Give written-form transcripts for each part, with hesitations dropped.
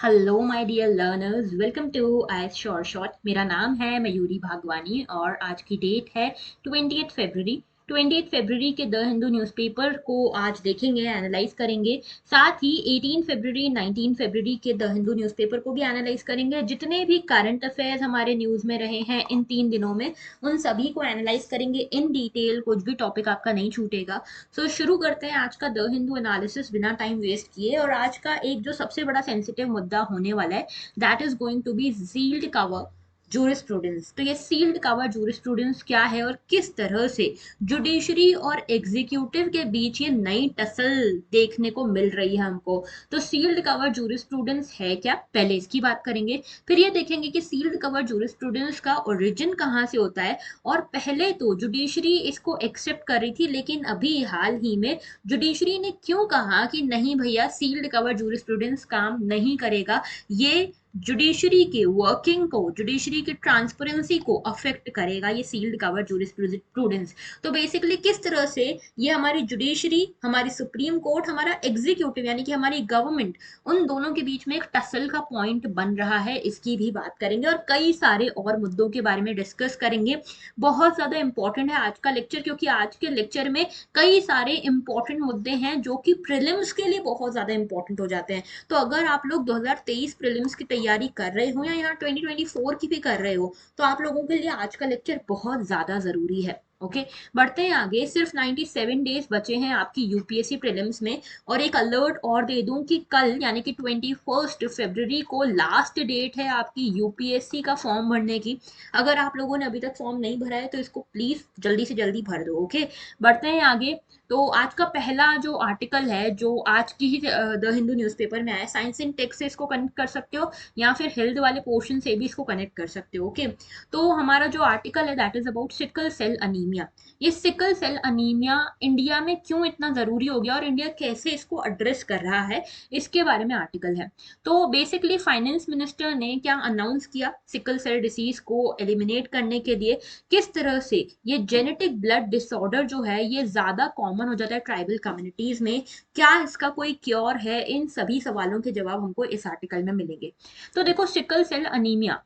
Hello my dear learners, welcome to I short shot. मेरा नाम है मयूरी भागवानी और आज की डेट है 20 फरवरी। 20 फरवरी के द हिंदू न्यूज़पेपर को आज देखेंगे, एनालाइज करेंगे। साथ ही 18 फरवरी 19 फरवरी के द हिंदू न्यूज़पेपर को भी एनालाइज करेंगे। जितने भी करंट अफेयर्स हमारे न्यूज़ में रहे हैं इन 3 दिनों में, उन सभी को एनालाइज करेंगे इन डिटेल। कुछ भी टॉपिक आपका नहीं छूटेगा। शुरू करते हैं आज का द हिंदू एनालिसिस बिना टाइम वेस्ट किए। और आज का एक जो सबसे बड़ा सेंसिटिव मुद्दा होने वाला है, that is going to be sealed cover jurisprudence. तो ये सील्ड कवर जूरिस्प्रूडेंस क्या है और किस तरह से जुडिशरी और एग्जीक्यूटिव के बीच ये नई टसल देखने को मिल रही है हमको। तो सील्ड कवर जूरिस्प्रूडेंस है क्या, पहले इसकी बात करेंगे। फिर ये देखेंगे कि सील्ड कवर जूरिस्प्रूडेंस का ओरिजिन कहाँ से होता है। और पहले तो जुडिशरी इसको एक्सेप्ट कर रही थी, लेकिन अभी हाल ही में जुडिशरी ने क्यों कहा कि नहीं भैया, सील्ड कवर जूरिस्प्रूडेंस काम नहीं करेगा। ये जुडिशरी के वर्किंग को, जुडिशरी की ट्रांसपेरेंसी को अफेक्ट करेगा ये सील्ड कवर जूरिस्प्रूडेंस। तो बेसिकली किस तरह से ये हमारी जुडिशरी, हमारी सुप्रीम कोर्ट, हमारा एग्जीक्यूटिव यानी कि हमारी गवर्नमेंट, उन दोनों के बीच में एक टसल का पॉइंट बन रहा है, इसकी भी बात करेंगे। और कई सारे और मुद्दों के बारे में डिस्कस करेंगे। बहुत ज्यादा इंपॉर्टेंट है आज का लेक्चर, क्योंकि आज के लेक्चर में कई सारे इंपॉर्टेंट मुद्दे हैं जो कि प्रीलिम्स के लिए बहुत ज्यादा इंपॉर्टेंट हो जाते हैं। तो अगर आप लोग 2023 प्रीलिम्स की तैयारी कर रहे हो या यहाँ 2024 की भी कर रहे हो, तो आप लोगों के लिए आज का लेक्चर बहुत ज्यादा जरूरी है। ओके, बढ़ते हैं आगे। सिर्फ 97 डेज बचे हैं आपकी यूपीएससी प्रीलिम्स में। और एक अलर्ट और दे दूं कि कल यानी कि 21 फरवरी को लास्ट डेट है आपकी यूपीएससी का फॉर्म भरने की। अगर आप लोगों ने अभी तक फॉर्म नहीं भरा है तो इसको प्लीज जल्दी से जल्दी भर दो। ओके, बढ़ते हैं आगे। तो आज का पहला जो आर्टिकल है, जो आज की ही द हिंदू न्यूज़पेपर में आया, साइंस इन टेक्स्ट से इसको कनेक्ट कर सकते हो या फिर हेल्थ वाले पोर्शन से भी इसको कनेक्ट कर सकते हो। ओके, तो हमारा जो आर्टिकल है that is about sickle cell anaemia. ये सिकल सेल अनीमिया इंडिया में क्यों इतना जरूरी हो गया और इंडिया कैसे इसको एड्रेस कर रहा है, इसके बारे में आर्टिकल है। तो बेसिकली फाइनेंस मिनिस्टर ने क्या अनाउंस किया, सिकल सेल डिसीज को एलिमिनेट करने के लिए किस तरह से ये जेनेटिक ब्लड डिसऑर्डर जो है ये ज्यादा कॉमन हो जाता है ट्राइबल कम्युनिटीज में, क्या इसका कोई क्योर है, इन सभी सवालों के जवाब हमको इस आर्टिकल में मिलेंगे। तो देखो, सिकल सेल अनीमिया,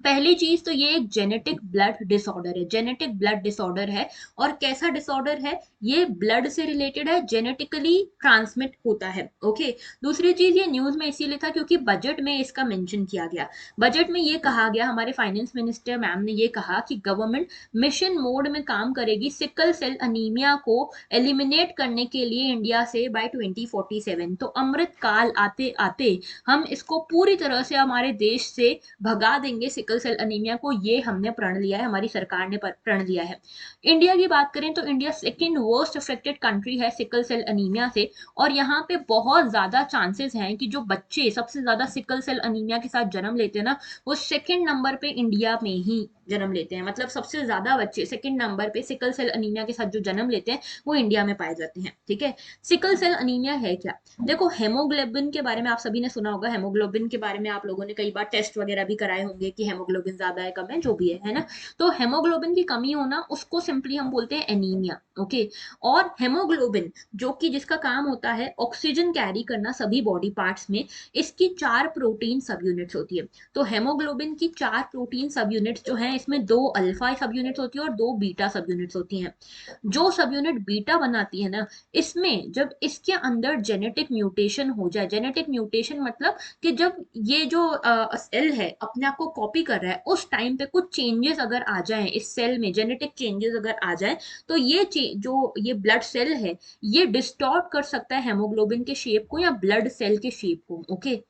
पहली चीज तो ये एक जेनेटिक ब्लड डिसऑर्डर है। जेनेटिक ब्लड डिसऑर्डर है। और कैसा डिसऑर्डर है, ये ब्लड से रिलेटेड है, जेनेटिकली ट्रांसमिट होता है। ओके, दूसरी चीज, ये न्यूज में इसीलिए था क्योंकि बजट में इसका मेंशन किया गया। बजट में ये कहा गया, हमारे फाइनेंस मिनिस्टर मैम ने ये कहा कि गवर्नमेंट मिशन मोड में काम करेगी सिकल सेल अनीमिया को एलिमिनेट करने के लिए इंडिया से बाय 2047। तो अमृत काल आते आते हम इसको पूरी तरह से हमारे देश से भगा देंगे सिकल सेल अनीमिया को, ये हमने प्रण लिया है, हमारी सरकार ने प्रण लिया है। इंडिया की बात करें तो India second worst affected country है सिकल सेल अनीमिया से। और यहाँ पे बहुत ज्यादा चांसेस हैं कि जो बच्चे सबसे ज्यादा सिकल सेल अनीमिया के साथ जन्म लेते हैं ना, वो सेकेंड नंबर पे इंडिया में ही जन्म लेते हैं। मतलब सबसे ज्यादा बच्चे सेकेंड नंबर पे सिकल सेल अनीमिया के साथ जो जन्म लेते हैं वो इंडिया में पाए जाते हैं। ठीक है, सिकल सेल अनीमिया है क्या। देखो, हेमोग्लोबिन के बारे में आप सभी ने सुना होगा। हेमोग्लोबिन के बारे में आप लोगों ने कई बार टेस्ट वगैरह भी कराए होंगे कि हेमोग्लोबिन ज्यादा है कम है, जो भी है ना। तो हेमोग्लोबिन की कमी होना, उसको सिंपली हम बोलते हैं एनीमिया। ओके, और हेमोग्लोबिन जो कि जिसका काम होता है ऑक्सीजन कैरी करना सभी बॉडी पार्ट्स में, इसकी 4 प्रोटीन सब यूनिट्स होती है। तो हेमोग्लोबिन की 4 प्रोटीन सब यूनिट्स जो है, इसमें 2 अल्फा सब यूनिट्स होती है और 2 बीटा सब यूनिट्स होती हैं। जो सब यूनिट बीटा बनाती है ना, इसमें जब इसके अंदर जेनेटिक म्यूटेशन हो जाए, जेनेटिक म्यूटेशन मतलब कि जब ये जो सेल है अपने आप को कॉपी कर रहा है, उस टाइम पे कुछ चेंजेस अगर आ जाएं इस सेल में, जेनेटिक चेंजेस अगर आ जाए, तो ये जो ये ब्लड सेल है, ये डिस्टॉर्ट कर सकता है हेमोग्लोबिन के शेप को या ब्लड सेल के शेप को। ओके,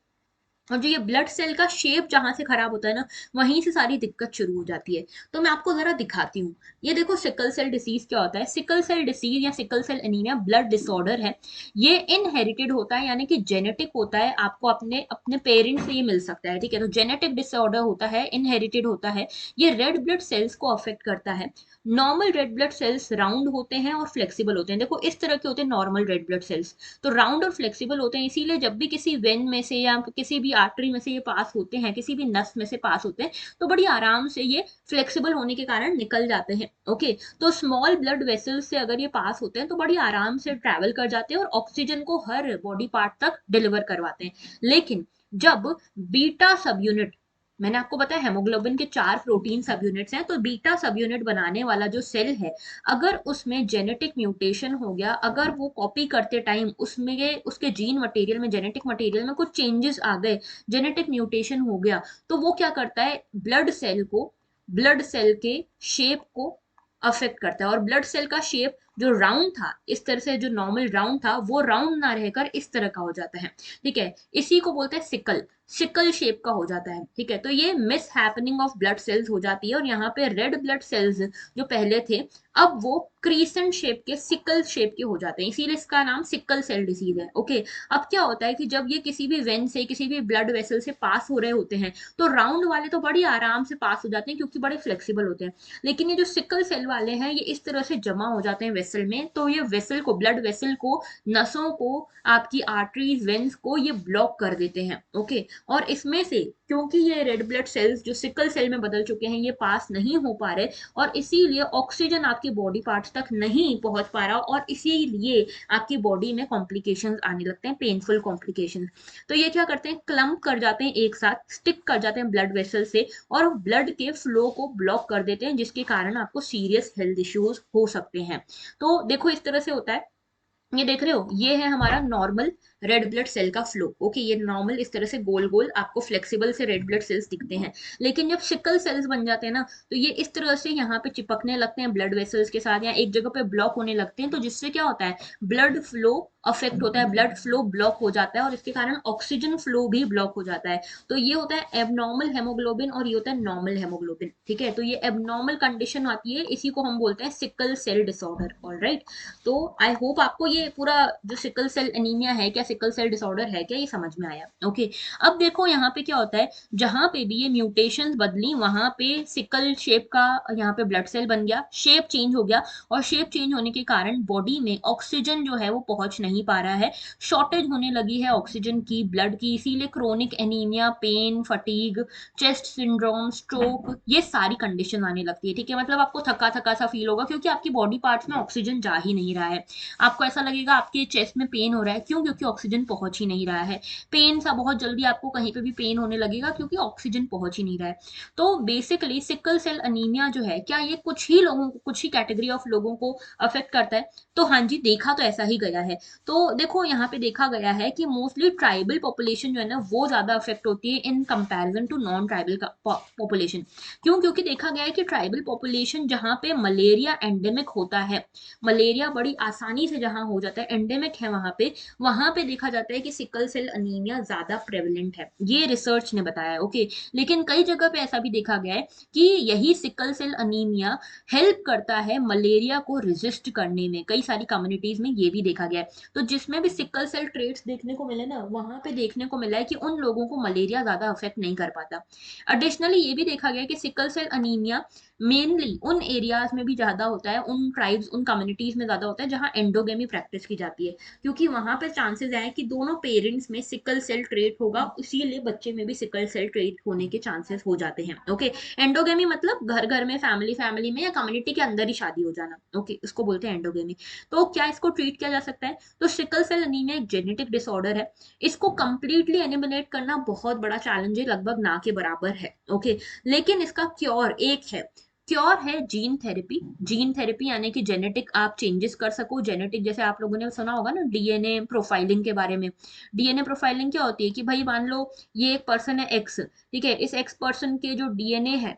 और जो ये ब्लड सेल का शेप जहां से खराब होता है ना, वहीं से सारी दिक्कत शुरू हो जाती है। तो मैं आपको जरा दिखाती हूँ। ये देखो, सिकल सेल डिसीज क्या होता है। सिकल सेल डिसीज या sickle cell anaemia blood disorder है। ये इनहेरिटेड होता है, यानी कि जेनेटिक होता है, आपको अपने अपने पेरेंट्स से ये मिल सकता है। ठीक है, तो जेनेटिक डिसऑर्डर होता है, इनहेरिटेड होता है। ये रेड ब्लड सेल्स को अफेक्ट करता है। Normal red blood sales round होते हैं और फ्लेक्सिबल होते हैं। देखो, इस तरह के होते हैं नॉर्मल रेड ब्लड सेल्स, तो राउंड और फ्लेक्सिबल होते हैं। इसीलिए जब भी किसी वेन में से या किसी भी आर्टरी में से ये पास होते हैं, किसी भी नस में से पास होते हैं, तो बड़ी आराम से ये फ्लेक्सिबल होने के कारण निकल जाते हैं। ओके, तो स्मॉल ब्लड वेसल्स से अगर ये पास होते हैं तो बड़ी आराम से ट्रैवल कर जाते हैं और ऑक्सीजन को हर बॉडी पार्ट तक डिलीवर करवाते हैं। लेकिन जब बीटा सब यूनिट, मैंने आपको बताया हेमोग्लोबिन के 4 प्रोटीन सब यूनिट्स हैं, तो बीटा सब यूनिट बनाने वाला जो सेल है, अगर उसमें जेनेटिक म्यूटेशन हो गया, अगर वो कॉपी करते टाइम उसमें उसके जीन मटेरियल में, जेनेटिक मटेरियल में कुछ चेंजेस आ गए, जेनेटिक म्यूटेशन हो गया, तो वो क्या करता है, ब्लड सेल को, ब्लड सेल के शेप को अफेक्ट करता है। और ब्लड सेल का शेप जो राउंड था, इस तरह से जो नॉर्मल राउंड था, वो राउंड ना रहकर इस तरह का हो जाता है। ठीक है, इसी को बोलते हैं सिकल, सिकल शेप का हो जाता है। ठीक है, तो ये miss happening of blood cells हो जाती है, और यहाँ पे रेड ब्लड सेल्स जो पहले थे, अब वो क्रीसेंट शेप के, सिकल शेप के हो जाते हैं, इसीलिए इसका नाम सिकल सेल डिसीज है। ओके, अब क्या होता है कि जब ये किसी भी वेन से, किसी भी ब्लड वेसल से पास हो रहे होते हैं, तो राउंड वाले तो बड़ी आराम से पास हो जाते हैं क्योंकि बड़े फ्लेक्सिबल होते हैं, लेकिन ये जो सिकल सेल वाले हैं, ये इस तरह से जमा हो जाते हैं वेसल में, तो ये वेसल को, ब्लड वेसल को, नसों को, आपकी आर्टरीज, वेन्स को ये ब्लॉक कर देते हैं। ओके, और इसमें से क्योंकि ये रेड ब्लड सेल्स जो सिकल सेल में बदल चुके हैं, ये पास नहीं हो पा रहे, और इसीलिए ऑक्सीजन आपके बॉडी पार्ट्स तक नहीं पहुंच पा रहा, और इसीलिए आपकी बॉडी में कॉम्प्लिकेशंस आने लगते हैं, पेनफुल कॉम्प्लिकेशंस। तो ये क्या करते हैं, क्लम्प कर जाते हैं, एक साथ स्टिक कर जाते हैं ब्लड वेसल से, और ब्लड के फ्लो को ब्लॉक कर देते हैं, जिसके कारण आपको सीरियस हेल्थ इश्यूज हो सकते हैं। तो देखो इस तरह से होता है, ये देख रहे हो, ये है हमारा नॉर्मल रेड ब्लड सेल का फ्लो। ओके, ये नॉर्मल इस तरह से गोल गोल आपको फ्लेक्सिबल से रेड ब्लड सेल्स दिखते हैं, लेकिन जब सिकल सेल्स बन जाते हैं ना, तो ये इस तरह से यहाँ पे चिपकने लगते हैं ब्लड वेसल्स के साथ, या एक जगह पे ब्लॉक होने लगते हैं, तो जिससे क्या होता है, ब्लड फ्लो अफेक्ट होता है, ब्लड फ्लो ब्लॉक हो जाता है, और इसके कारण ऑक्सीजन फ्लो भी ब्लॉक हो जाता है। तो ये होता है एबनॉर्मल हेमोग्लोबिन, और ये होता है नॉर्मल हेमोग्लोबिन। ठीक है, तो ये एबनॉर्मल कंडीशन आती है, इसी को हम बोलते हैं सिकल सेल डिसऑर्डर। ऑलराइट, तो आई होप आपको ये पूरा जो सिकल सेल एनीमिया है क्या, सिकल सेल डिसऑर्डर है क्या, ये समझ में आया। ओके, अब देखो यहाँ पे क्या होता है, जहां पे भी ये म्यूटेशंस बदली, वहां पे सिकल शेप का यहाँ पे ब्लड सेल बन गया, शेप चेंज हो गया, और शेप चेंज होने के कारण बॉडी में ऑक्सीजन जो है वो पहुंच नहीं पा रहा है, शॉर्टेज होने लगी है ऑक्सीजन की, ब्लड की, इसीलिए chronic anaemia, pain, fatigue, chest syndrome, stroke, ये सारी कंडीशन आने लगती है। ठीक है, मतलब आपको थका थका सा फील होगा, क्योंकि आपकी बॉडी पार्ट्स में ऑक्सीजन जा ही नहीं रहा है। आपको ऐसा लगेगा आपके चेस्ट में पेन हो रहा है, क्यों, क्योंकि ऑक्सीजन पहुंच ही नहीं रहा है। पेन सा बहुत जल्दी आपको कहीं पे भी पेन होने लगेगा, क्योंकि ऑक्सीजन पहुंच ही नहीं रहा है। तो बेसिकली सिकल सेल अनीमिया जो है, क्या ये कुछ ही लोगों को, कुछ ही कैटेगरी ऑफ लोगों को अफेक्ट करता है? तो हाँ जी, देखा तो ऐसा ही गया है। तो देखो यहाँ पे देखा गया है कि मोस्टली ट्राइबल पॉपुलेशन जो है ना, वो ज्यादा अफेक्ट होती है in comparison to non tribal population. क्यों? क्योंकि देखा गया है कि ट्राइबल पॉपुलेशन जहाँ पे मलेरिया एंडेमिक होता है, मलेरिया बड़ी आसानी से जहां हो जाता है, एंडेमिक है वहां पे देखा जाता है कि सिकल सेल अनीमिया ज्यादा प्रेवलेंट है, ये रिसर्च ने बताया है। ओके, लेकिन कई जगह पे ऐसा भी देखा गया है कि यही सिकल सेल अनीमिया हेल्प करता है मलेरिया को रेजिस्ट करने में, कई सारी कम्युनिटीज में ये भी देखा गया है। तो जिसमें भी सिकल सेल ट्रेट्स देखने को मिले ना, वहां पे देखने को मिला है कि उन लोगों को मलेरिया ज्यादा अफेक्ट नहीं कर पाता। एडिशनली ये भी देखा गया है कि सिकल सेल अनीमिया मेनली उन एरियाज में भी ज्यादा होता है, उन ट्राइब्स, उन कम्युनिटीज में ज्यादा होता है जहां एंडोगेमी प्रैक्टिस की जाती है, क्योंकि वहां पे चांसेस है कि दोनों पेरेंट्स में सिकल सेल ट्रेट होगा, इसीलिए बच्चे में भी सिकल सेल ट्रेट होने के चांसेस हो जाते हैं। ओके, एंडोगेमी मतलब घर घर में, फैमिली फैमिली में, या कम्युनिटी के अंदर ही शादी हो जाना। ओके, इसको बोलते हैं एंडोगेमी। तो क्या इसको ट्रीट किया जा सकता है? तो सिकल सेल अनीमिया एक जेनेटिक डिसऑर्डर है, इसको कंप्लीटली एलिमिनेट करना बहुत बड़ा चैलेंज है, लगभग ना के बराबर है। ओके, लेकिन इसका क्योर एक है, क्योर है जीन थेरेपी। जीन थेरेपी यानी कि जेनेटिक आप चेंजेस कर सको, जेनेटिक, जैसे आप लोगों ने सुना होगा ना डीएनए प्रोफाइलिंग के बारे में। डीएनए प्रोफाइलिंग क्या होती है कि भाई मान लो ये एक पर्सन है एक्स, ठीक है, इस एक्स पर्सन के जो डीएनए है,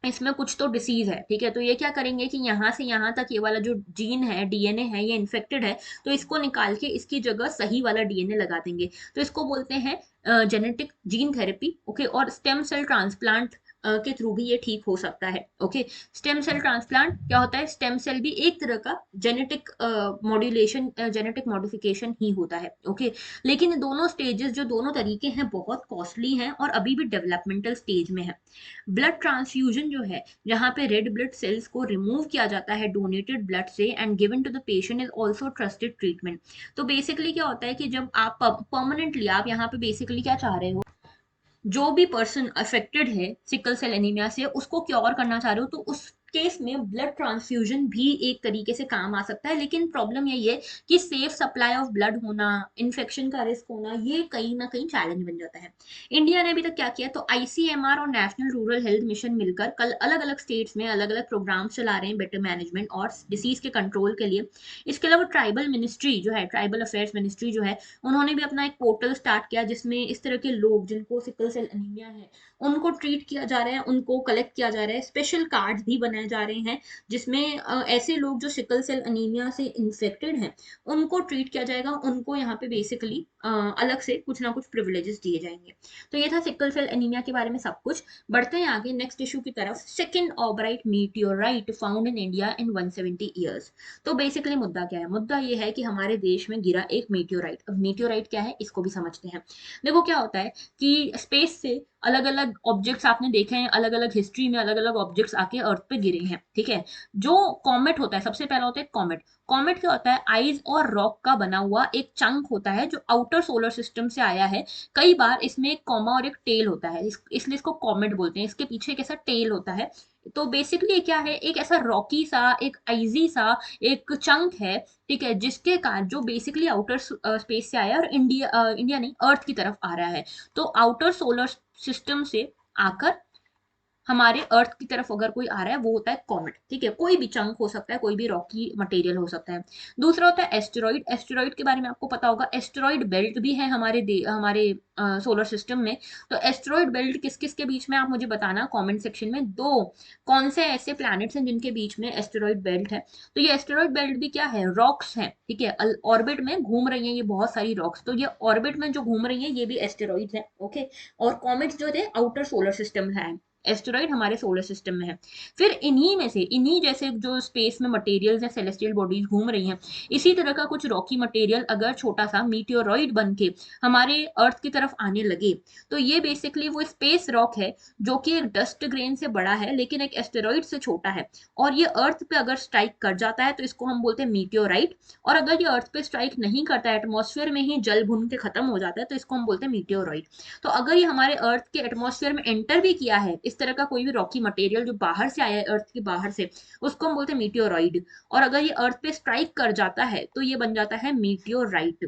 इसमें कुछ तो डिसीज है। ठीक है, तो ये क्या करेंगे कि यहाँ से यहाँ तक ये वाला जो जीन है, डीएनए है, ये इन्फेक्टेड है, तो इसको निकाल के इसकी जगह सही वाला डीएनए लगा देंगे, तो इसको बोलते हैं जेनेटिक जीन थेरेपी। ओके, और स्टेम सेल ट्रांसप्लांट के थ्रू भी ये ठीक हो सकता है। ओके, स्टेम सेल ट्रांसप्लांट क्या होता है, स्टेम सेल भी एक तरह का जेनेटिक मॉड्यूलेशन, जेनेटिक मॉडिफिकेशन ही होता है। ओके, लेकिन दोनों स्टेजेस, जो दोनों तरीके हैं, बहुत कॉस्टली हैं और अभी भी डेवलपमेंटल स्टेज में है। ब्लड ट्रांसफ्यूजन जो है, जहां पे रेड ब्लड सेल्स को रिमूव किया जाता है डोनेटेड ब्लड से and given to the patient, is also trusted treatment. तो बेसिकली क्या होता है कि जब आप परमानेंटली, आप यहाँ पे बेसिकली क्या चाह रहे हो, जो भी पर्सन अफेक्टेड है सिकल सेल एनीमिया से, उसको क्योर करना चाह रहे हो, तो उस केस में ब्लड ट्रांसफ्यूजन भी एक तरीके से काम आ सकता है, लेकिन प्रॉब्लम यही है कि सेफ सप्लाई ऑफ ब्लड होना, इन्फेक्शन का रिस्क होना, ये कहीं ना कहीं चैलेंज बन जाता है। इंडिया ने अभी तक क्या किया, तो आईसीएमआर और नेशनल रूरल हेल्थ मिशन मिलकर कल अलग अलग स्टेट्स में अलग अलग प्रोग्राम्स चला रहे हैं बेटर मैनेजमेंट और डिसीज के कंट्रोल के लिए। इसके अलावा ट्राइबल मिनिस्ट्री जो है, ट्राइबल अफेयर्स मिनिस्ट्री जो है, उन्होंने भी अपना एक पोर्टल स्टार्ट किया जिसमें इस तरह के लोग जिनको सिकल सेल अनीमिया है उनको ट्रीट किया जा रहा है, उनको कलेक्ट किया जा रहा है, स्पेशल कार्ड्स भी बनाए जा रहे हैं जिसमें ऐसे लोग जो सिकल सेल अनीमिया से इन्फेक्टेड हैं उनको ट्रीट किया जाएगा, उनको यहाँ पे बेसिकली अलग से कुछ ना कुछ प्रिविलेजेस दिए जाएंगे। तो ये था सिकल सेल एनीमिया के बारे में सब कुछ। बढ़ते हैं आगे नेक्स्ट इशू की तरफ। Second aubrite meteorite found in India in 170 years. तो बेसिकली मुद्दा क्या है, मुद्दा ये है कि हमारे देश में गिरा एक मीटियोराइट। अब मीटियोराइट क्या है इसको भी समझते हैं। देखो क्या होता है कि स्पेस से अलग अलग ऑब्जेक्ट्स आपने देखे हैं, अलग अलग हिस्ट्री में अलग अलग ऑब्जेक्ट्स आके अर्थ पे गिरे हैं, ठीक है। जो कॉमेट होता है, सबसे पहला होता है कॉमेट। कॉमेट क्या होता है, आइस और रॉक का बना हुआ एक चंक होता है जो आउटर सोलर सिस्टम से आया है। कई बार इसमें एक कॉमा और एक टेल होता है, इसलिए इसको कॉमेट बोलते हैं। इसके पीछे एक ऐसा टेल होता है। तो बेसिकली क्या है, एक ऐसा रॉकी सा, एक आइजी सा एक चंक है, ठीक है, जिसके कारण जो बेसिकली आउटर स्पेस से आया है और इंडिया नहीं अर्थ की तरफ आ रहा है। तो आउटर सोलर सिस्टम से आकर हमारे अर्थ की तरफ अगर कोई आ रहा है वो होता है कॉमेट, ठीक है। कोई भी चंक हो सकता है, कोई भी रॉकी मटेरियल हो सकता है। दूसरा होता है एस्टेरॉइड। एस्टेरॉइड के बारे में आपको पता होगा, एस्टेरॉइड बेल्ट भी है हमारे सोलर सिस्टम में। तो एस्टेरॉइड बेल्ट किस किस के बीच में, आप मुझे बताना कमेंट सेक्शन में, दो कौन से ऐसे प्लैनेट्स हैं जिनके बीच में एस्टेरॉइड बेल्ट है। तो ये एस्टेरॉइड बेल्ट भी क्या है, रॉक्स है, ठीक है, ऑर्बिट में घूम रही है ये बहुत सारी रॉक्स। तो ये ऑर्बिट में जो घूम रही है ये भी एस्टेरॉइड है, ओके। और कॉमेट्स जो थे आउटर सोलर सिस्टम है, एस्टेरॉइड हमारे सोलर सिस्टम में है। फिर इन्हीं में से, इन्हीं जैसे जो स्पेस में मटेरियल्स या सेलेस्टियल बॉडीज घूम रही हैं, इसी तरह का कुछ रॉकी मटेरियल अगर छोटा सा मीटियोरॉइड बन के हमारे अर्थ की तरफ आने लगे, तो ये बेसिकली वो स्पेस रॉक है जो कि एक डस्ट ग्रेन से बड़ा है लेकिन एक एस्टेरॉइड से छोटा है। और ये अर्थ पे अगर स्ट्राइक कर जाता है तो इसको हम बोलते हैं मीटियोराइट। और अगर ये अर्थ पे स्ट्राइक नहीं करता है, एटमॉस्फेयर में ही जल भुन के खत्म हो जाता है, तो इसको हम बोलते हैं मीटियोरॉइड। तो अगर ये हमारे अर्थ के एटमॉस्फेयर में एंटर भी किया है, इस तरह का कोई भी रॉकी मटेरियल जो बाहर से आया है अर्थ के बाहर से, उसको हम बोलते हैं मीटियोरॉइड। और अगर ये अर्थ पे स्ट्राइक कर जाता है तो ये बन जाता है मीटियोराइट,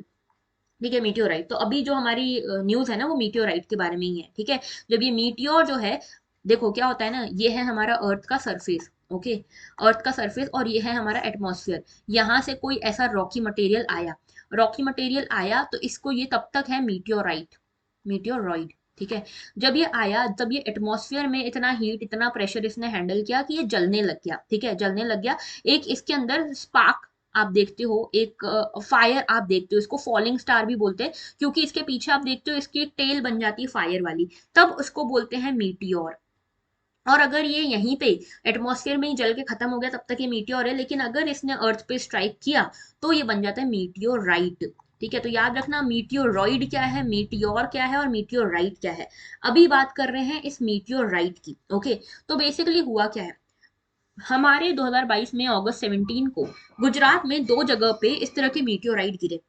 ठीक है, मीटियोराइट। तो अभी जो हमारी न्यूज है ना वो मीटियोराइट के बारे में ही है, ठीक है। जब ये मीटियोर जो है, देखो क्या होता है ना, ये है हमारा अर्थ का सरफेस, ओके, अर्थ का सरफेस, और ये है हमारा एटमॉस्फेयर। यहाँ से कोई ऐसा रॉकी मटेरियल आया, रॉकी मटेरियल आया तो इसको ये तब तक है मीटियोराइट, मीटियोरॉइड, ठीक है। जब ये आया तब ये एटमॉस्फेयर में इतना हीट, इतना प्रेशर इसने हैंडल किया कि ये जलने लग गया, ठीक है, जलने लग गया। एक इसके अंदर स्पार्क आप देखते हो, एक फायर आप देखते हो, इसको फॉलिंग स्टार भी बोलते हैं क्योंकि इसके पीछे आप देखते हो इसकी एक टेल बन जाती है फायर वाली, तब उसको बोलते हैं मीटियोर। और अगर ये यहीं पे एटमॉस्फेयर में ही जल के खत्म हो गया तब तक ये मीटियोर है, लेकिन अगर इसने अर्थ पे स्ट्राइक किया तो ये बन जाता है मीटियोराइट, ठीक है। तो याद रखना मीटियोरॉइड क्या है, मीटियोर क्या है और मीटियोराइट क्या है। अभी बात कर रहे हैं इस मीटियोराइट की, ओके। तो बेसिकली हुआ क्या है, हमारे 2022 में अगस्त 17 को गुजरात में दो जगह पे इस तरह के मीटियोराइट गिरे।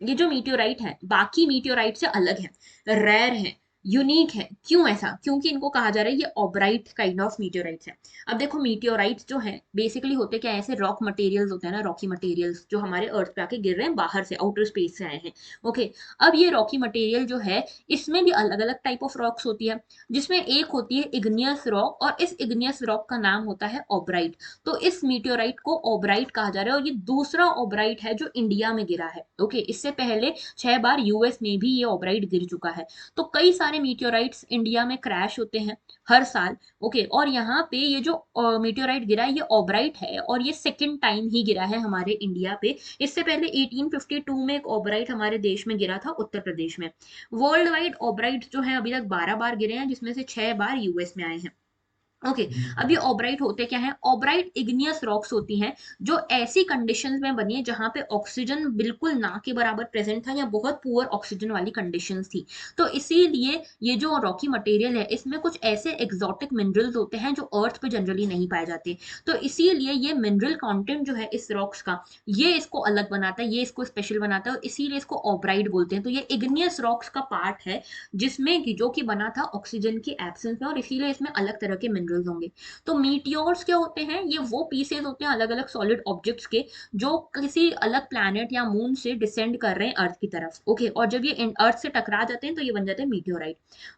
ये जो मीटियोराइट है बाकी मीटियोराइट से अलग है, रेयर है, यूनिक है। क्यों ऐसा, क्योंकि इनको कहा जा रहा है ये ऑबराइट काइंड ऑफ मीटियोराइट्स है। अब देखो मीटियोराइट्स जो है बेसिकली होते क्या है, ऐसे रॉक मटेरियल्स होते हैं ना, रॉकी मटेरियल्स जो हमारे अर्थ पे आके गिर रहे हैं बाहर से, आउटर स्पेस से आए हैं, ओके। अब ये रॉकी मटेरियल जो है इसमें भी अलग अलग टाइप ऑफ रॉक्स होती है, जिसमें एक होती है इग्नियस रॉक और इस इग्नियस रॉक का नाम होता है ऑबराइट। तो इस मीटियोराइट को ऑबराइट कहा जा रहा है और ये दूसरा ऑबराइट है जो इंडिया में गिरा है, ओके। इससे पहले 6 बार यूएस में भी ये ऑबराइट गिर चुका है। तो कई सारे मीटियोराइट्स इंडिया में क्रैश होते हैं हर साल, ओके। और यहाँ पे ये जो मीटियोराइट गिरा है ये ऑबराइट है और ये सेकंड टाइम ही गिरा है हमारे इंडिया पे। इससे पहले 1852 में एक ऑबराइट हमारे देश में गिरा था, उत्तर प्रदेश में। वर्ल्ड वाइड ऑबराइट जो है अभी तक 12 बार गिरे हैं, जिसमें से 6 बार यूएस में आए हैं, ओके। अब ये ऑबराइट होते क्या हैं, ऑबराइट इग्नियस रॉक्स होती हैं जो ऐसी कंडीशंस में बनी है जहां पे ऑक्सीजन बिल्कुल ना के बराबर प्रेजेंट था या बहुत पुअर ऑक्सीजन वाली कंडीशंस थी। तो इसीलिए ये जो रॉकी मटेरियल है इसमें कुछ ऐसे एक्सोटिक मिनरल्स होते हैं जो अर्थ पे जनरली नहीं पाए जाते। तो इसीलिए ये मिनरल कंटेंट जो है इस रॉक्स का, ये इसको अलग बनाता है, ये इसको स्पेशल बनाता है और इसीलिए इसको ऑबराइट बोलते हैं। तो ये इग्नियस रॉक्स का पार्ट है जिसमें जो कि बना था ऑक्सीजन की एब्सेंस में और इसीलिए इसमें अलग तरह के मिनरल्स होंगे। तो मीटियोर्स क्या होते हैं, ये वो पीसेस होते हैं अलग अलग सॉलिड ऑब्जेक्ट्स के जो किसी अलग प्लैनेट या मून से डिसेंड कर रहे हैं अर्थ की तरफ। ओके, और जब ये अर्थ से टकरा जाते हैं तो ये बन जाते हैं मीटियोराइट।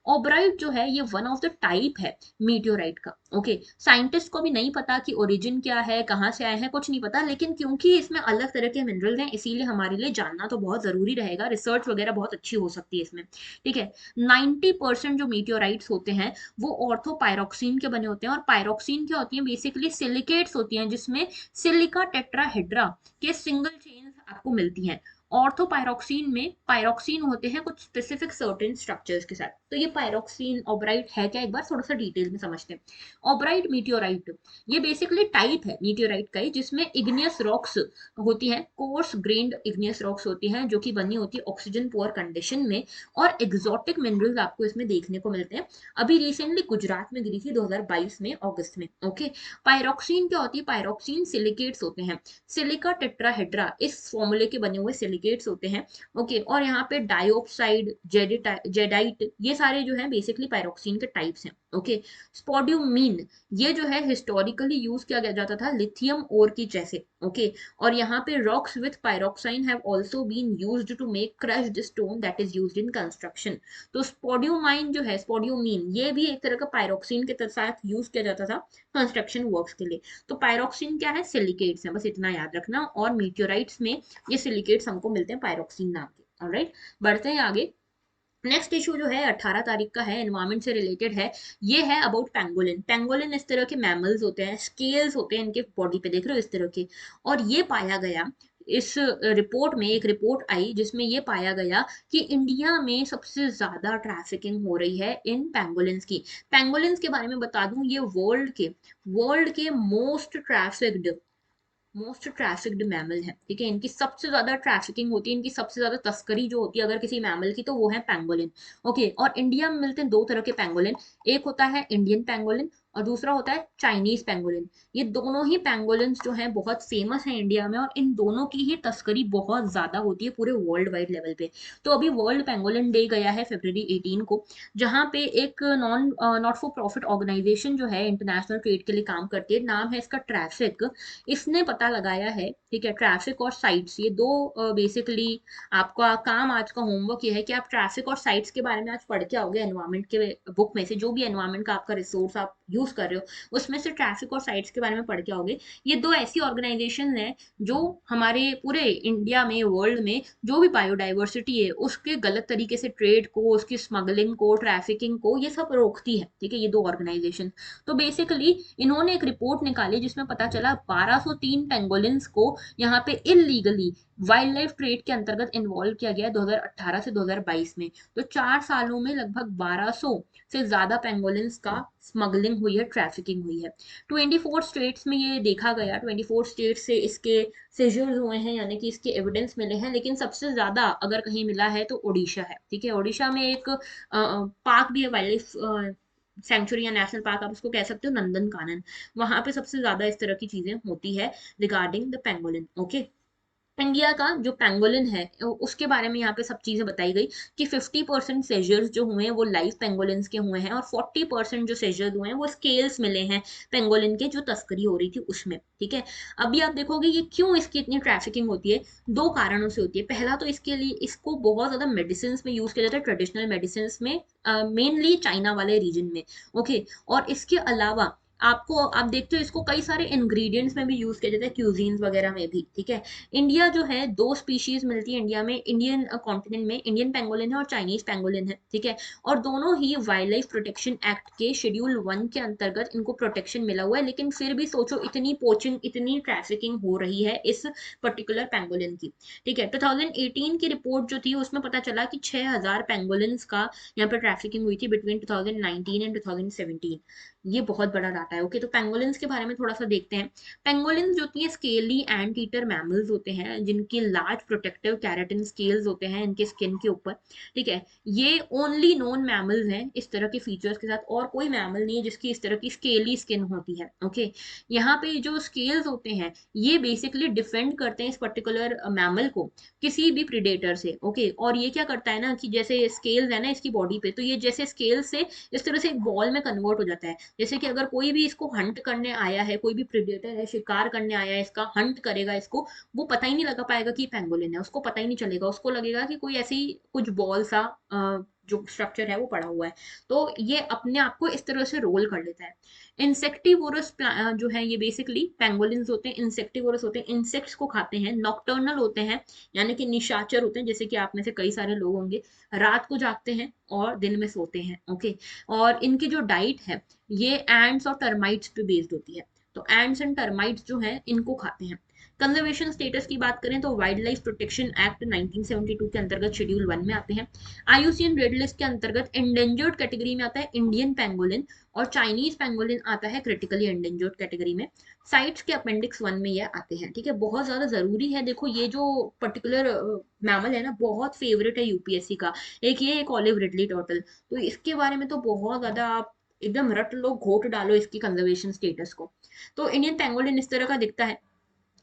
ओबराइट जो है ये वन ऑफ द टाइप है मीटियोराइट का। ओके, साइंटिस्ट को भी नहीं पता कि ओरिजिन क्या है, कहाँ से आए हैं, कुछ नहीं पता, लेकिन क्योंकि इसमें अलग तरह के मिनरल्स हैं इसीलिए हमारे लिए जानना तो बहुत जरूरी रहेगा, रिसर्च वगैरह बहुत अच्छी हो सकती है इसमें। ठीक है, 90% जो मीटियोराइट्स होते हैं वो ऑर्थोपायरोक्सिन के बने होते हैं, और पायरोक्सिन क्या होती है, बेसिकली सिलिकेट्स होती हैं जिसमें सिलिका टेट्राहेड्रा के सिंगल चेन्स आपको मिलती हैं। ऑर्थोपायरोक्सिन में पायरोक्सिन होते हैं कुछ स्पेसिफिक सर्टेन स्ट्रक्चर्स के साथ। तो ये पायरोक्सिन ऑबराइट है क्या, एक बार थोड़ा सा डिटेल में समझते हैं। ऑबराइट मीटियोराइट ये बेसिकली टाइप है मीटियोराइट का ही जिसमें इग्नियस रॉक्स होती हैं, कोर्स ग्रेन्ड इग्नियस रॉक्स होती हैं जो कि बनी होती है ऑक्सीजन पुअर कंडीशन में, और एग्जॉटिक मिनरल्स आपको इसमें देखने को मिलते हैं। अभी रिसेंटली गुजरात में गिरी थी 2022 में अगस्त में। ओके, पायरोक्सिन क्या होती है, पायरोक्सिन सिलिकेट्स होते हैं, सिलिका टेट्राहेड्रा इस फॉर्मूले के बने हुए सिलिकेट्स होते हैं। ओके, और यहाँ पे डाइऑक्साइड, जेडाइट, ये सारे जो है बेसिकली पायरोक्सिन के टाइप्स हैं। ओके, स्पोड्यूमीन ये जो है हिस्टोरिकली यूज किया जाता था लिथियम ओर की जैसे। ओके, और यहाँ पे rocks with pyroxene have also been used to make crushed stone that is used in construction. तो स्पोड्यूमाइन जो है, स्पोड्यूमीन ये भी एक तरह का पायरोक्सिन के साथ यूज किया जाता था कंस्ट्रक्शन वर्क्स के लिए। तो पायरोक्सिन क्या है, सिलिकेट्स है, बस इतना याद रखना। और मीटियोराइट्स में ये सिलिकेट्स हमको मिलते हैं पायरोक्सिन नाम के। ऑलराइट, बढ़ते हैं आगे। नेक्स्ट इशू जो है 18 तारीख का है, एनवायरमेंट से रिलेटेड है। ये है अबाउट पेंगोलिन। पेंगोलिन इस तरह के मैमल्स होते हैं, स्केल्स होते हैं इनके बॉडी पे, देख रहे हो इस तरह के। और ये पाया गया इस रिपोर्ट में, एक रिपोर्ट आई जिसमें ये पाया गया कि इंडिया में सबसे ज्यादा ट्रैफिकिंग हो रही है इन पेंगोलिन्स की। पेंगोलिन्स के बारे में बता दूं, ये वर्ल्ड के मोस्ट ट्रैफिक्ड मैमल है। ठीक है, इनकी सबसे ज्यादा ट्रैफिकिंग होती है, इनकी सबसे ज्यादा तस्करी जो होती है अगर किसी मैमल की, तो वो है पेंगोलिन। ओके, और इंडिया में मिलते हैं दो तरह के पेंगोलिन, एक होता है इंडियन पेंगोलिन और दूसरा होता है चाइनीज पेंगोलिन। ये दोनों ही पेंगोलिन्स जो हैं बहुत फेमस हैं इंडिया में, और इन दोनों की ही तस्करी बहुत ज्यादा होती है पूरे वर्ल्ड वाइड लेवल पे। तो अभी वर्ल्ड पेंगोलिन डे गया है फरवरी 18 को, जहां पे एक नॉट फॉर प्रॉफिट ऑर्गेनाइजेशन जो है इंटरनेशनल ट्रेड के लिए काम करती है, नाम है इसका ट्रैफिक। इसने पता लगाया है, ठीक है, ट्रैफिक और साइट्स, ये दो बेसिकली आपका काम, आज का होमवर्क ये है कि आप ट्रैफिक और साइट्स के बारे में आज पढ़ के आओगे एनवायरमेंट के बुक में से, जो भी एनवायरमेंट का आपका रिसोर्स आप यूज कर रहे हो उसमें से ट्रैफिक और साइट्स के बारे में पढ़ के आओगे। ये दो ऐसी ऑर्गेनाइजेशन है जो हमारे पूरे इंडिया में, वर्ल्ड में जो भी बायोडाइवर्सिटी है उसके गलत तरीके से ट्रेड को, उसकी स्मगलिंग को, ट्रैफिकिंग को, ये सब रोकती है। ठीक है, ये दो ऑर्गेनाइजेशन। तो बेसिकली इन्होंने एक रिपोर्ट निकाली जिसमें पता चला 1203 पेंगोलिन्स को यहाँ पे इलीगली वाइल्ड लाइफ ट्रेड के अंतर्गत इन्वॉल्व किया गया 2018 से 2022 में। तो 4 सालों में लगभग 1200 से ज्यादा पेंगोलिन्स का स्मगलिंग हुई है, ट्रैफिकिंग हुई है। 24 स्टेट्स में ये देखा गया, 24 स्टेट से इसके सीजर्स हुए हैं, यानी कि इसके एविडेंस मिले हैं। लेकिन सबसे ज्यादा अगर कहीं मिला है तो ओडिशा है। ठीक है, ओडिशा में एक पार्क भी है, वाइल्ड लाइफ सेंचुरी या नेशनल पार्क आप उसको कह सकते हो, नंदन कानन। वहां पे सबसे ज्यादा इस तरह की चीजें होती है regarding the pangolin. Okay, India का जो पेंगोलिन है उसके बारे में यहाँ पे सब चीजें बताई गई कि 50% सेजर्स जो हुए हैं वो लाइव पेंगोलिन्स के हुए हैं, और 40% जो सेजर्स हुए हैं वो स्केल्स मिले हैं पेंगोलिन के, जो तस्करी हो रही थी उसमें। ठीक है, अभी आप देखोगे ये क्यों इसकी इतनी ट्रैफिकिंग होती है, दो कारणों से होती है। पहला तो इसके लिए इसको बहुत ज्यादा मेडिसिन में यूज किया जाता है, ट्रेडिशनल मेडिसिन में, मेनली चाइना वाले रीजन में। ओके, और इसके अलावा आप देखते हो इसको कई सारे इंग्रेडिएंट्स में भी यूज किया जाता है, क्यूजीन्स वगैरह में भी। ठीक है, इंडिया जो है दो स्पीशीज मिलती है इंडिया में, इंडियन कॉन्टिनेंट में, इंडियन पेंगोलिन है और चाइनीज पेंगोलिन है। ठीक है, और दोनों ही वाइल्ड लाइफ प्रोटेक्शन एक्ट के शेड्यूल 1 के अंतर्गत इनको प्रोटेक्शन मिला हुआ है। लेकिन फिर भी सोचो इतनी पोचिंग, इतनी ट्रैफिकिंग हो रही है इस पर्टिकुलर पेंगोलिन की। ठीक है, 2018 की रिपोर्ट जो थी उसमें पता चला कि 6000 पेंगोलिन्स का यहाँ पर ट्रैफिकिंग हुई थी बिटवीन 2019 एंड 2017। ये बहुत बड़ा डाटा है। ओके, तो पेंगोलिन्स के बारे में थोड़ा सा देखते हैं। पेंगोलिन्स जो होती है स्केली एंड ईटर मैमल्स होते हैं जिनकी लार्ज प्रोटेक्टिव कैराटिन स्केल्स होते हैं इनके स्किन के ऊपर। ठीक है, ये ओनली नोन मैमल्स हैं इस तरह के फीचर्स के साथ, और कोई मैमल नहीं है जिसकी इस तरह की स्केली स्किन होती है। ओके, यहाँ पे जो स्केल्स होते हैं ये बेसिकली डिफेंड करते हैं इस पर्टिकुलर मैमल को किसी भी प्रिडेटर से। ओके, और ये क्या करता है ना कि जैसे स्केल्स है ना इसकी बॉडी पे, तो ये जैसे स्केल से इस तरह से एक बॉल में कन्वर्ट हो जाता है। जैसे कि अगर कोई भी इसको हंट करने आया है, कोई भी प्रेडेटर है, शिकार करने आया है, इसका हंट करेगा इसको, वो पता ही नहीं लगा पाएगा कि पेंगोलिन है, उसको पता ही नहीं चलेगा, उसको लगेगा कि कोई ऐसी कुछ बॉल सा जो स्ट्रक्चर है वो पड़ा हुआ है। तो ये अपने आप को इस तरह से रोल कर लेता है। इंसेक्टिवोरस जो है ये बेसिकली पेंगोलिन्स होते हैं, इंसेक्टिवोरस होते हैं, इंसेक्ट्स को खाते हैं, नॉकटर्नल होते हैं, यानी कि निशाचर होते हैं, जैसे कि आप में से कई सारे लोग होंगे रात को जागते हैं और दिन में सोते हैं। ओके, और इनकी जो डाइट है ये एंड्स और टर्माइट्स पे बेस्ड होती है। तो एंड्स एंड टर्माइट्स जो है इनको खाते हैं। कंजर्वेशन स्टेटस की बात करें तो वाइल्ड लाइफ प्रोटेक्शन एक्ट 1972 के अंतर्गत शेड्यूल 1 में आते हैं। आईयूसीएन रेड लिस्ट के अंतर्गत एंडेंजर्ड कैटेगरी में आता है इंडियन पेंगोलिन, और चाइनीज पेंगोलिन आता है क्रिटिकली एंडेंजर्ड कैटेगरी में। साइट्स के अपेंडिक्स 1 में ये आते हैं। ठीक है, बहुत ज्यादा जरूरी है। देखो ये जो पर्टिकुलर मैमल है ना, बहुत फेवरेट है यूपीएससी का। एक ये एक ऑलिव रिडली टर्टल, तो इसके बारे में तो बहुत ज्यादा आप एकदम रट लो, घोट डालो इसकी कंजर्वेशन स्टेटस को। तो इंडियन पेंगोलिन इस तरह का दिखता है।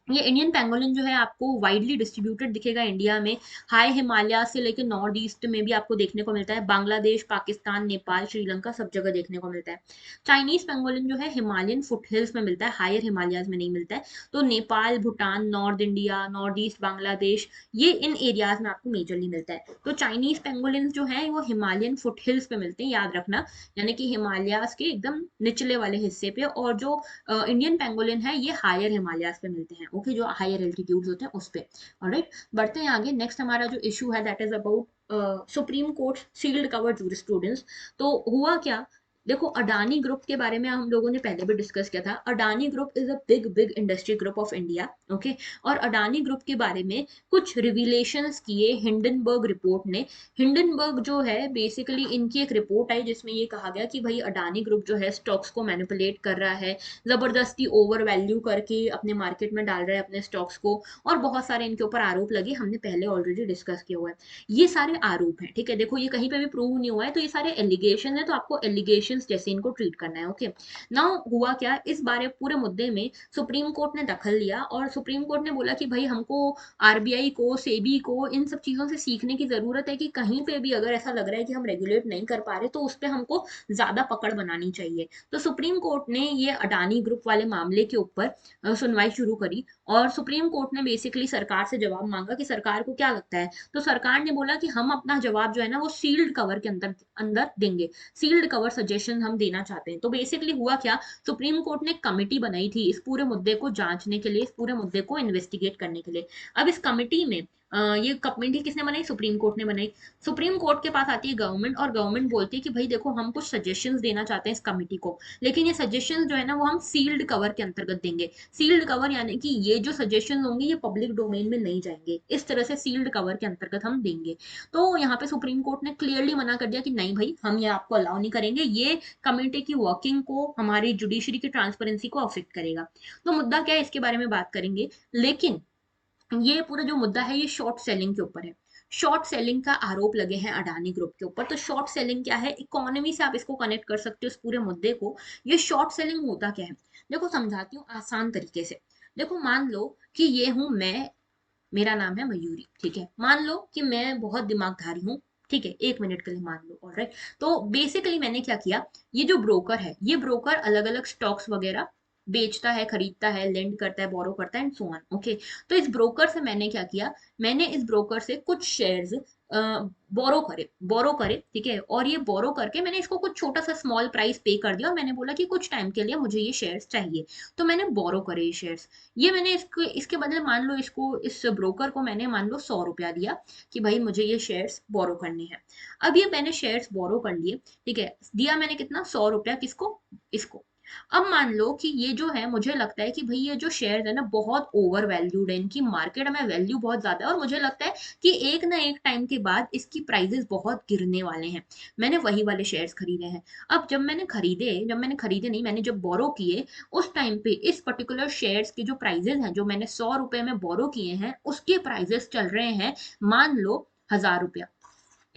ये इंडियन पेंगोलिन जो है आपको वाइडली डिस्ट्रीब्यूटेड दिखेगा इंडिया में। हाई हिमालय से लेकर नॉर्थ ईस्ट में भी आपको देखने को मिलता है। बांग्लादेश, पाकिस्तान, नेपाल, श्रीलंका सब जगह देखने को मिलता है। चाइनीज पेंगोलिन जो है हिमालयन फुटहिल्स में मिलता है, हायर हिमालयाज में नहीं मिलता है। तो Nepal, Bhutan, north India, north east Bangladesh, ये इन एरियाज में आपको मेजरली मिलता है। तो चाइनीज पेंगोलिन जो है वो हिमालयन फुटहिल्स पे मिलते हैं, याद रखना, यानी कि हिमालयाज के एकदम निचले वाले हिस्से पे। और जो इंडियन पेंगोलिन है ये हायर हिमालयाज पे मिलते हैं। ओके, जो हायर एल्टीट्यूड्स होते हैं उस पे। ऑलराइट, बढ़ते हैं आगे। नेक्स्ट हमारा जो इशू है that is about Supreme Court sealed cover jurisprudence. तो हुआ क्या, देखो अडानी ग्रुप के बारे में हम लोगों ने पहले भी डिस्कस किया था। Adani group is a big big industry group of India. Okay, और अडानी ग्रुप के बारे में कुछ रिविलेशंस किए हिंडनबर्ग रिपोर्ट ने। हिंडनबर्ग जो है बेसिकली इनकी एक रिपोर्ट आई जिसमें ये कहा गया कि भाई अडानी ग्रुप जो है स्टॉक्स को मैनिपुलेट कर रहा है, जबरदस्ती ओवर वैल्यू करके अपने मार्केट में डाल रहा है अपने स्टॉक्स को, और बहुत सारे इनके ऊपर आरोप लगे, हमने पहले ऑलरेडी डिस्कस किया हुआ है। ये सारे आरोप हैं, ठीक है, देखो ये कहीं पे भी प्रूव नहीं हुआ है, तो ये सारे एलिगेशन है, तो आपको एलिगेशन जैसे इनको ट्रीट करना है। ओके, नाउ हुआ क्या, इस बारे पूरे मुद्दे में सुप्रीम कोर्ट ने दखल लिया, और सुप्रीम कोर्ट ने बोला कि भाई हमको आरबीआई को, सेबी को इन सब चीजों से सीखने की जरूरत है कि कहीं पे भी अगर ऐसा लग रहा है कि हम रेगुलेट नहीं कर पा रहे तो उस पर हमको ज्यादा पकड़ बनानी चाहिए। तो सुप्रीम कोर्ट ने ये अडानी ग्रुप वाले मामले के ऊपर सुनवाई शुरू करी, और सुप्रीम कोर्ट ने बेसिकली सरकार से जवाब मांगा कि सरकार को क्या लगता है। तो सरकार ने बोला कि हम अपना जवाब जो है ना वो सील्ड कवर के अंदर अंदर देंगे, सील्ड कवर सजेशन हम देना चाहते हैं। तो बेसिकली हुआ क्या, सुप्रीम कोर्ट ने कमिटी बनाई थी इस पूरे मुद्दे को जांचने के लिए, इस पूरे मुद्दे को इन्वेस्टिगेट करने के लिए। अब इस कमिटी में ये कमेटी किसने बनाई, सुप्रीम कोर्ट ने बनाई। सुप्रीम कोर्ट के पास आती है गवर्नमेंट, और गवर्नमेंट बोलती है कि भाई देखो हम कुछ सजेशंस देना चाहते हैं इस कमेटी को, लेकिन ये सजेशंस जो है ना वो हम सील्ड कवर के अंतर्गत देंगे। सील्ड कवर यानी कि ये जो सजेशन होंगे ये पब्लिक डोमेन में नहीं जाएंगे, इस तरह से सील्ड कवर के अंतर्गत हम देंगे। तो यहाँ पे सुप्रीम कोर्ट ने क्लियरली मना कर दिया कि नहीं भाई हम ये आपको अलाउ नहीं करेंगे, ये कमेटी की वर्किंग को, हमारी जुडिशरी की ट्रांसपेरेंसी को अफेक्ट करेगा। तो मुद्दा क्या है इसके बारे में बात करेंगे, लेकिन ये पूरा जो मुद्दा है ये शॉर्ट सेलिंग के ऊपर है। शॉर्ट सेलिंग का आरोप लगे हैं अडानी ग्रुप के ऊपर। तो शॉर्ट सेलिंग क्या है, इकोनॉमी से आप इसको कनेक्ट कर सकते हो इस पूरे मुद्दे को। ये शॉर्ट सेलिंग होता क्या है, देखो समझाती हूँ आसान तरीके से। देखो मान लो कि ये हूं मैं, मेरा नाम है मयूरी, ठीक है, मान लो कि मैं बहुत दिमागधारी हूँ, ठीक है, एक मिनट के लिए मान लो, ऑलराइट। तो बेसिकली मैंने क्या किया, ये जो ब्रोकर है ये ब्रोकर अलग अलग स्टॉक्स वगैरह बेचता है, खरीदता है, लेंड करता है, बोरो करता है एंड सो ऑन। ओके, तो इस ब्रोकर से मैंने क्या किया, मैंने इस ब्रोकर से कुछ शेयर्स बोरो करे, ठीक है, और ये बोरो करके मैंने इसको कुछ छोटा सा स्मॉल प्राइस पे कर दिया, और मैंने बोला कि कुछ टाइम के लिए मुझे ये शेयर्स चाहिए। तो मैंने बोरो करे ये शेयर्स। ये मैंने इसको, इसके बदले मान लो इसको, इस ब्रोकर को मैंने मान लो 100 रुपया दिया कि भाई मुझे ये शेयर्स बोरो करने हैं। अब ये मैंने शेयर्स बोरो कर लिए, ठीक है, दिया मैंने कितना, 100 रुपया, किसको, इसको। अब मान लो कि ये जो है, मुझे लगता है कि भाई ये जो शेयर है ना बहुत ओवर वैल्यूड है, इनकी मार्केट में वैल्यू बहुत ज्यादा है, और मुझे लगता है कि एक ना एक टाइम के बाद इसकी प्राइसेस बहुत गिरने वाले हैं। मैंने वही वाले शेयर्स खरीदे हैं। अब जब मैंने खरीदे नहीं, मैंने जब बोरो किए, उस टाइम पे इस पर्टिकुलर शेयर्स के जो प्राइजेस हैं, जो मैंने 100 रुपए में बोरो किए हैं, उसके प्राइजेस चल रहे हैं मान लो 1000 रुपया।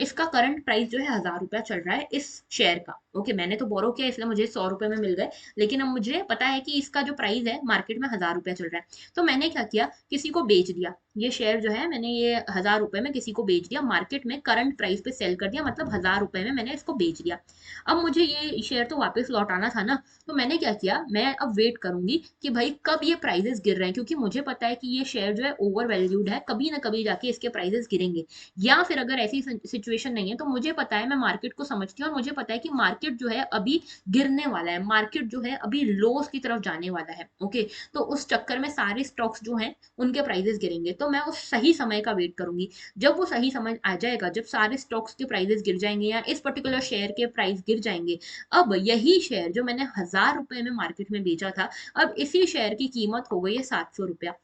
इसका करंट प्राइस जो है 1000 रुपया चल रहा है इस शेयर का। ओके, मैंने तो बोरो किया इसलिए मुझे 100 रुपए में मिल गए, लेकिन अब मुझे पता है कि इसका जो प्राइस है मार्केट में 1000 रुपया चल रहा है। तो मैंने क्या किया, किसी को बेच दिया ये शेयर जो है, मैंने ये 1000 रुपए में किसी को बेच दिया, मार्केट में करंट प्राइस पे सेल कर दिया, मतलब 1000 रुपए में मैंने इसको बेच दिया। अब मुझे ये शेयर तो वापस लौटाना था ना, तो मैंने क्या किया, मैं अब वेट करूंगी कि भाई कब ये प्राइजेस गिर रहे हैं, क्योंकि मुझे पता है कि ये शेयर जो है ओवर वैल्यूड है, कभी ना कभी जाके इसके प्राइजेस गिरेंगे। या फिर अगर ऐसी सिचुएशन नहीं है तो मुझे पता है, मैं मार्केट को समझती हूँ और मुझे पता है कि मार्केट जो है अभी गिरने वाला है, मार्केट जो है अभी लोस की तरफ जाने वाला है। ओके, तो उस चक्कर में सारे स्टॉक्स जो हैं उनके प्राइजेस गिरेंगे, तो मैं उस सही समय का वेट करूंगी। जब वो सही समय आ जाएगा, जब सारे स्टॉक्स के प्राइजेस गिर जाएंगे या इस पर्टिकुलर शेयर के प्राइस गिर जाएंगे, अब यही शेयर जो मैंने 1000 रुपए में मार्केट में बेचा था, अब इसी शेयर की कीमत हो गई है 700 रुपया।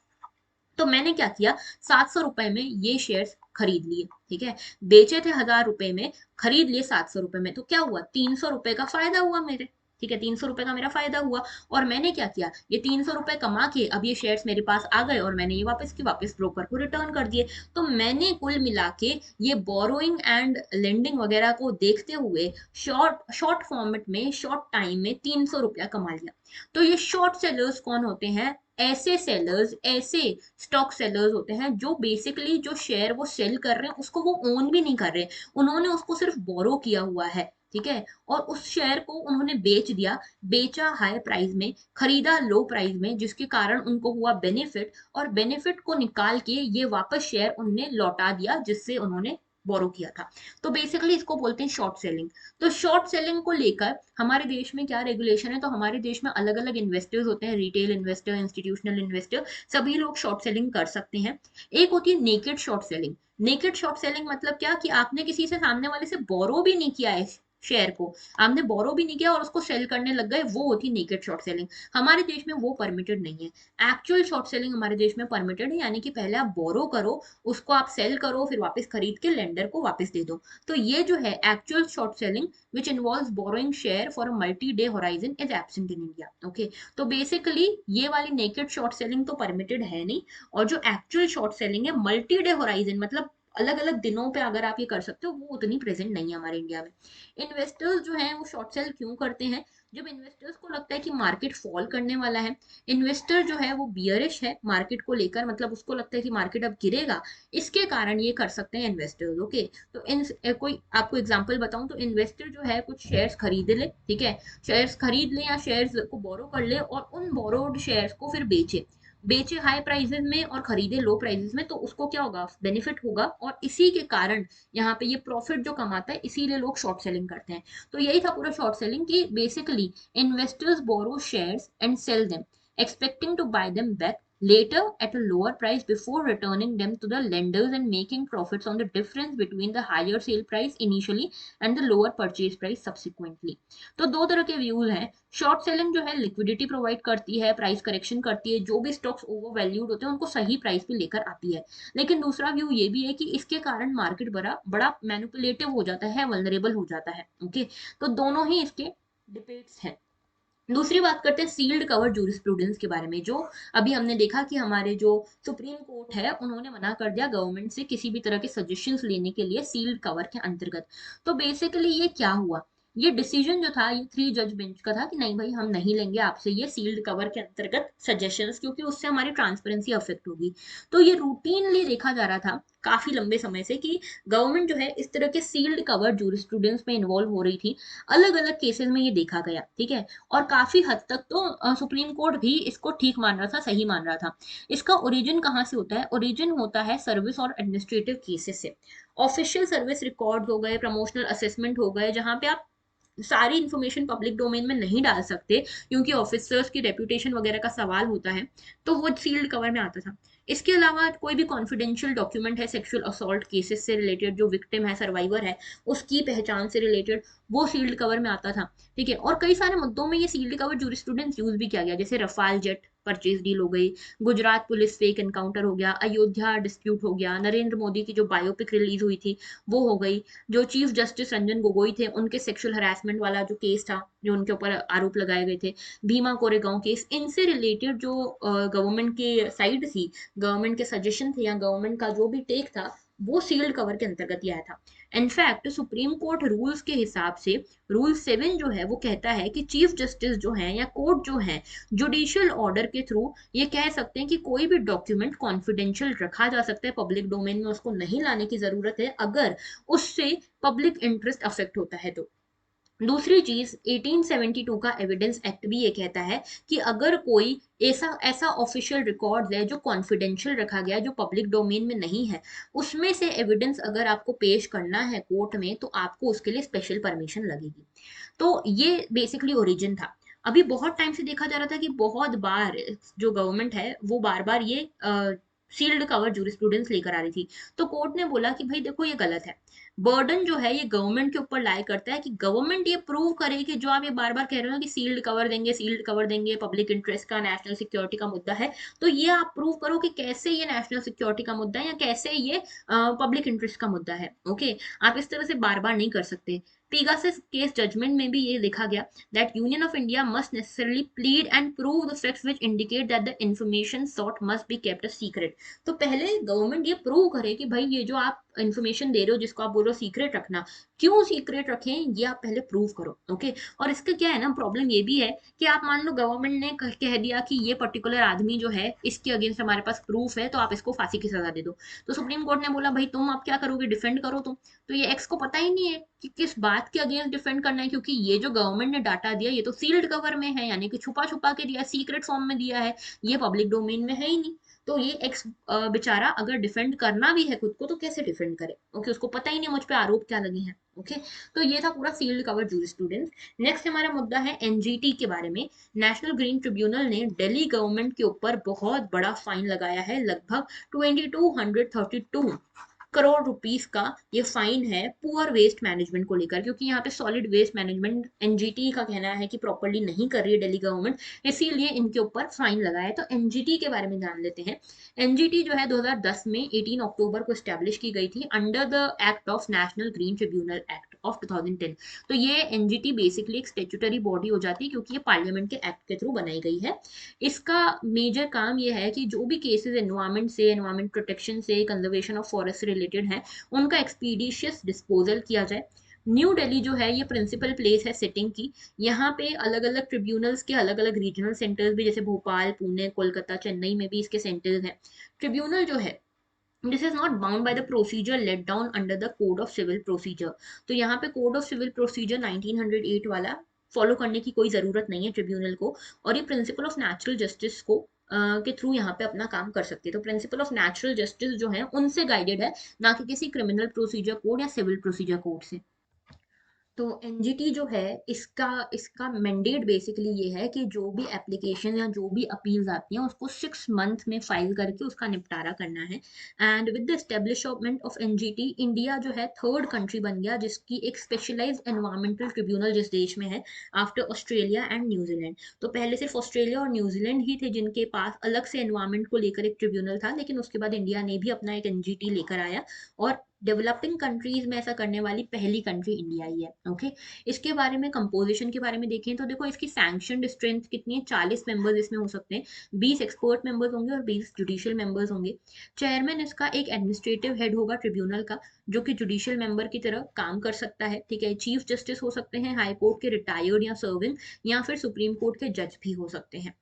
तो मैंने क्या किया, 700 रुपए में ये शेयर्स खरीद लिए। ठीक है, बेचे थे 1000 रुपए में, खरीद लिए 700 रुपए में, तो क्या हुआ, 300 रुपए का फायदा हुआ मेरे। ठीक है, 300 रुपए का मेरा फायदा हुआ। और मैंने क्या किया, ये 300 रुपए कमा के अब ये शेयर्स मेरे पास आ गए और मैंने ये वापस की वापस ब्रोकर को रिटर्न कर दिए। तो मैंने कुल मिला के ये बोरोइंग एंड लेंडिंग वगैरह को देखते हुए शॉर्ट शॉर्ट फॉर्मेट में शॉर्ट टाइम में 300 रुपया कमा लिया। तो ये शॉर्ट सेलर्स कौन होते हैं, ऐसे सेलर्स, ऐसे स्टॉक सेलर्स होते हैं जो बेसिकली जो शेयर वो सेल कर रहे हैं उसको वो ओन भी नहीं कर रहे, उन्होंने उसको सिर्फ बोरो किया हुआ है। ठीक है, और उस शेयर को उन्होंने बेच दिया, बेचा हाई प्राइस में, खरीदा लो प्राइस में, जिसके कारण उनको हुआ बेनिफिट, और बेनिफिट को निकाल के ये वापस शेयर उनने लौटा दिया जिससे उन्होंने बोरो किया था। तो बेसिकली इसको बोलते हैं शॉर्ट सेलिंग। तो शॉर्ट सेलिंग को लेकर हमारे देश में क्या रेगुलेशन है, तो हमारे देश में अलग अलग इन्वेस्टर्स होते हैं, रिटेल इन्वेस्टर, इंस्टीट्यूशनल इन्वेस्टर, सभी लोग शॉर्ट सेलिंग कर सकते हैं। एक होती है naked short selling. Naked short selling मतलब क्या, कि आपने किसी से, सामने वाले से बोरो भी नहीं किया है शेयर को, आपने बोरो भी नहीं किया और उसको सेल करने लग गए, वो होती नेकेड शॉर्ट सेलिंग। हमारे देश में वो परमिटेड नहीं है। एक्चुअल शॉर्ट सेलिंग हमारे देश में परमिटेड है, यानी कि पहले आप बोरो करो, उसको आप सेल करो, फिर वापस खरीद के लेंडर को वापस दे दो। तो ये जो है actual short selling which involves borrowing share for a multi-day horizon is absent in India. Okay, तो बेसिकली ये वाली नेकेड शॉर्ट सेलिंग तो परमिटेड है नहीं, और जो एक्चुअल शॉर्ट सेलिंग है मल्टी डे होराइजन, मतलब अलग अलग दिनों पे अगर आप ये कर सकते हो, वो उतनी प्रेजेंट नहीं है हमारे इंडिया में। इन्वेस्टर्स जो हैं वो शॉर्ट सेल क्यों करते हैं, जब इन्वेस्टर्स को लगता है कि मार्केट फॉल करने वाला है, इन्वेस्टर जो है वो बियरिश है मार्केट को लेकर, मतलब उसको लगता है कि मार्केट अब गिरेगा, इसके कारण ये कर सकते हैं इन्वेस्टर्स। ओके, तो इन कोई आपको एग्जांपल बताऊं, तो इन्वेस्टर जो है कुछ शेयर्स खरीद ले, ठीक है, शेयर्स खरीद ले या शेयर्स को बोरो कर ले और उन बोरोड शेयर्स को फिर बेचे, बेचे हाई प्राइसेस में और खरीदे लो प्राइसेस में, तो उसको क्या होगा, बेनिफिट होगा, और इसी के कारण यहाँ पे ये प्रॉफिट जो कमाता है, इसीलिए लोग शॉर्ट सेलिंग करते हैं। तो यही था पूरा शॉर्ट सेलिंग, कि basically investors borrow shares and sell them expecting to buy them back later at a lower price before returning them to the lenders and making profits on the difference between the higher sale price initially and the lower purchase price subsequently। तो दो तरह के views हैं। Short selling जो है liquidity provide करती है, price correction करती है, जो भी स्टॉक्स ओवर वैल्यूड होते हैं उनको सही प्राइस पे लेकर आती है। लेकिन दूसरा व्यू ये भी है कि इसके कारण मार्केट बड़ा बड़ा मैनिपुलेटिव हो जाता है, वल्नरेबल हो जाता है। ओके, तो दोनों ही इसके डिबेट्स हैं। दूसरी बात करते हैं सील्ड कवर जूरिस्प्रूडेंस के बारे में, जो अभी हमने देखा कि हमारे जो सुप्रीम कोर्ट है उन्होंने मना कर दिया गवर्नमेंट से किसी भी तरह के सजेशंस लेने के लिए सील्ड कवर के अंतर्गत। तो बेसिकली ये क्या हुआ, ये डिसीजन जो था ये 3 जज बेंच का था कि नहीं भाई, हम नहीं लेंगे आपसे ये सील्ड कवर के अंतर्गत सजेशंस, क्योंकि उससे हमारी ट्रांसपेरेंसी अफेक्ट होगी। तो ये रूटीनली देखा जा रहा था काफी लंबे समय से कि गवर्नमेंट जो है इस तरह के सील्ड कवर जूरिस्प्रूडेंस में इन्वॉल्व हो रही थी। अलग अलग केसेस में ये देखा गया। ठीक है, और काफी हद तक तो सुप्रीम कोर्ट भी इसको ठीक मान रहा था, सही मान रहा था। इसका ओरिजिन कहाँ से होता है, ओरिजिन होता है सर्विस और एडमिनिस्ट्रेटिव केसेस से। ऑफिशियल सर्विस रिकॉर्ड हो गए, प्रमोशनल असेसमेंट हो गए, जहाँ पे आप सारी इंफॉर्मेशन पब्लिक डोमेन में नहीं डाल सकते क्योंकि ऑफिसर्स की रेपुटेशन वगैरह का सवाल होता है, तो वो सील्ड कवर में आता था। इसके अलावा कोई भी कॉन्फिडेंशियल डॉक्यूमेंट है सेक्सुअल असॉल्ट केसेस से रिलेटेड, जो विक्टिम है, सर्वाइवर है, उसकी पहचान से रिलेटेड, वो सील्ड कवर में आता था। ठीक है, और कई सारे मुद्दों में ये सील्ड कवर जूरिस्प्रूडेंस यूज भी किया गया, जैसे रफाल जेट परचेज डील हो गई, गुजरात पुलिस फेक एनकाउंटर हो गया, अयोध्या डिस्प्यूट हो गया, नरेंद्र मोदी की जो बायोपिक रिलीज हुई थी वो हो गई, जो चीफ जस्टिस रंजन गोगोई थे उनके सेक्सुअल हरासमेंट वाला जो केस था, जो उनके ऊपर आरोप लगाए गए थे, भीमा कोरेगांव केस, इनसे रिलेटेड जो गवर्नमेंट की साइड थी, गवर्नमेंट के सजेशन थे या गवर्नमेंट का जो भी टेक था, वो सील्ड कवर के अंतर्गत ही आया था। इनफैक्ट सुप्रीम कोर्ट रूल्स के हिसाब से रूल 7 जो है वो कहता है कि चीफ जस्टिस जो है या कोर्ट जो है जुडिशियल ऑर्डर के थ्रू ये कह सकते हैं कि कोई भी डॉक्यूमेंट कॉन्फिडेंशियल रखा जा सकता है, पब्लिक डोमेन में उसको नहीं लाने की जरूरत है अगर उससे पब्लिक इंटरेस्ट अफेक्ट होता है तो। दूसरी चीज 1872 का एविडेंस एक्ट भी ये कहता है कि अगर कोई ऐसा ऐसा ऑफिशियल रिकॉर्ड है जो कॉन्फिडेंशियल रखा गया है, जो पब्लिक डोमेन में नहीं है, उसमें से एविडेंस अगर आपको पेश करना है कोर्ट में तो आपको उसके लिए स्पेशल परमिशन लगेगी। तो ये बेसिकली ओरिजिन था। अभी बहुत टाइम से देखा जा रहा था कि बहुत बार जो गवर्नमेंट है वो बार बार ये सील्ड कवर जूरिस्प्रूडेंस लेकर आ रही थी। तो कोर्ट ने बोला कि भाई देखो ये गलत है, बर्डन जो है ये गवर्नमेंट के ऊपर लाई करता है कि गवर्नमेंट ये प्रूव करे कि जो आप ये बार बार कह रहे हो कि सील्ड कवर देंगे, पब्लिक इंटरेस्ट का, नेशनल सिक्योरिटी का मुद्दा है, तो ये आप प्रूव करो कि कैसे ये नेशनल सिक्योरिटी का मुद्दा है या कैसे ये पब्लिक इंटरेस्ट का मुद्दा है। ओके, आप इस तरह से बार बार नहीं कर सकते। पीगासस केस जजमेंट में भी ये लिखा गया that Union of India must necessarily plead and prove the facts which indicate that the information sought must be kept a secret। तो पहले गवर्नमेंट ये प्रूव करे कि भाई ये जो आप इंफॉर्मेशन दे रहे हो जिसको आप बोल रहे हो सीक्रेट रखना, क्यों सीक्रेट रखें ये आप पहले प्रूव करो। ओके, और इसका क्या है ना, प्रॉब्लम ये भी है कि आप मान लो गवर्नमेंट ने कह दिया कि ये पर्टिकुलर आदमी जो है इसके अगेंस्ट हमारे पास प्रूफ है तो आप इसको फांसी की सजा दे दो। तो सुप्रीम कोर्ट ने बोला भाई तुम अब क्या करोगे, डिफेंड करो तुम। तो ये एक्स को पता ही नहीं है कि किस बात के अगेंस्ट डिफेंड करना है, क्योंकि ये जो गवर्नमेंट ने डाटा दिया ये तो सील्ड कवर में है, यानी कि छुपा छुपा के दिया, सीक्रेट फॉर्म में दिया है, ये पब्लिक डोमेन में है ही नहीं। तो ये एक्स बेचारा अगर डिफेंड करना भी है खुद को तो कैसे डिफेंड करे। ओके, उसको पता ही नहीं मुझ पे आरोप क्या लगे हैं। ओके, तो ये था पूरा फील्ड कवर जूरिस्प्रूडेंस। नेक्स्ट हमारा मुद्दा है एनजीटी के बारे में। नेशनल ग्रीन ट्रिब्यूनल ने दिल्ली गवर्नमेंट के ऊपर बहुत बड़ा फाइन लगाया है, लगभग 2232 करोड़ रुपीस का ये फाइन है पुअर वेस्ट मैनेजमेंट को लेकर, क्योंकि यहाँ पे सॉलिड वेस्ट मैनेजमेंट एनजीटी का कहना है कि प्रॉपरली नहीं कर रही है दिल्ली गवर्नमेंट, इसीलिए इनके ऊपर फाइन लगा है। तो एनजीटी के बारे में जान लेते हैं। एनजीटी जो है 2010 में 18 अक्टूबर को स्टैब्लिश की गई थी under the act of national green tribunal act of 2010। तो ये एनजीटी बेसिकली एक स्टेचुटरी बॉडी हो जाती है क्योंकि ये पार्लियामेंट के एक्ट के थ्रू बनाई गई है। इसका मेजर काम ये है कि जो भी केसेस एनवायरमेंट से, एनवायरमेंट प्रोटेक्शन से, कंजर्वेशन ऑफ फॉरेस्ट से रिलेटेड है, उनका एक्सपीडिशियस डिस्पोजल किया जाए। न्यू दिल्ली जो है ये प्रिंसिपल प्लेस है सिटिंग की। यहाँ पे अलग अलग ट्रिब्यूनल्स के अलग अलग रीजनल सेंटर्स भी, जैसे भोपाल, पुणे, कोलकाता, चेन्नई में भी इसके सेंटर्स हैं। ट्रिब्यूनल जो है this is not bound by the procedure laid down under the code of civil procedure. तो यहाँ पे कोड ऑफ सिविल प्रोसीजर 1908 वाला फॉलो करने की कोई जरूरत नहीं है ट्रिब्यूनल को, और ये प्रिंसिपल ऑफ नेचुरल जस्टिस को के थ्रू यहाँ पे अपना काम कर सकती है। तो प्रिंसिपल ऑफ नेचुरल जस्टिस जो है उनसे गाइडेड है, ना कि किसी क्रिमिनल प्रोसीजर कोड या सिविल प्रोसीजर कोड से। तो एनजीटी जो है इसका इसका मैंडेट बेसिकली ये है कि जो भी एप्लीकेशन या जो भी अपील्स आती हैं उसको 6 मंथ में फाइल करके उसका निपटारा करना है। And with the establishment of NGT India जो है थर्ड कंट्री बन गया जिसकी एक स्पेशलाइज्ड एनवायरमेंटल ट्रिब्यूनल जिस देश में है, आफ्टर ऑस्ट्रेलिया एंड न्यूजीलैंड। तो पहले सिर्फ ऑस्ट्रेलिया और न्यूजीलैंड ही थे जिनके पास अलग से एनवायरमेंट को लेकर एक ट्रिब्यूनल था, लेकिन उसके बाद इंडिया ने भी अपना एक एनजीटी लेकर आया, और डेवलपिंग कंट्रीज में ऐसा करने वाली पहली कंट्री इंडिया ही है। ओके, इसके बारे में कंपोजिशन के बारे में देखें तो देखो इसकी सैंक्शनड स्ट्रेंथ कितनी है, 40 मेंबर्स इसमें हो सकते हैं, 20 एक्सपर्ट मेंबर्स होंगे और 20 जुडिशियल मेंबर्स होंगे। चेयरमैन इसका एक एडमिनिस्ट्रेटिव हेड होगा ट्रिब्यूनल का, जो कि जुडिशियल मेंबर की तरह काम कर सकता है। ठीक है, चीफ जस्टिस हो सकते हैं हाई कोर्ट के रिटायर्ड या सर्विंग, या फिर सुप्रीम कोर्ट के जज भी हो सकते हैं।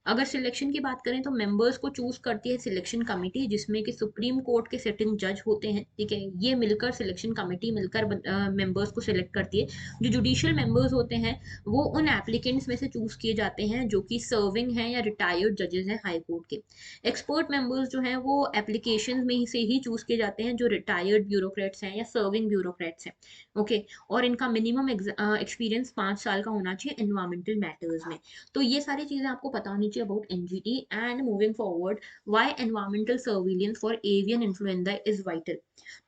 अगर सिलेक्शन की बात करें तो मेंबर्स को चूज करती है सिलेक्शन कमेटी, जिसमें कि सुप्रीम कोर्ट के सिटिंग जज होते हैं। ठीक है, ये मिलकर सिलेक्शन कमेटी मिलकर मेंबर्स को सिलेक्ट करती है। जो जुडिशियल मेंबर्स होते हैं वो उन एप्लीकेंट्स में से चूज किए जाते हैं जो कि सर्विंग हैं या रिटायर्ड जजेस हैं हाई कोर्ट के। एक्सपर्ट मेंबर्स जो हैं वो एप्लीकेशन में से ही चूज किए जाते हैं जो रिटायर्ड ब्यूरोक्रेट्स हैं या सर्विंग ब्यूरोक्रेट्स हैं। ओके, और इनका मिनिमम एक्सपीरियंस 5 साल का होना चाहिए एनवायरमेंटल मैटर्स में। तो ये सारी चीजें आपको पता होनी चाहिए about NGT. And moving forward, why environmental surveillance for avian influenza is vital.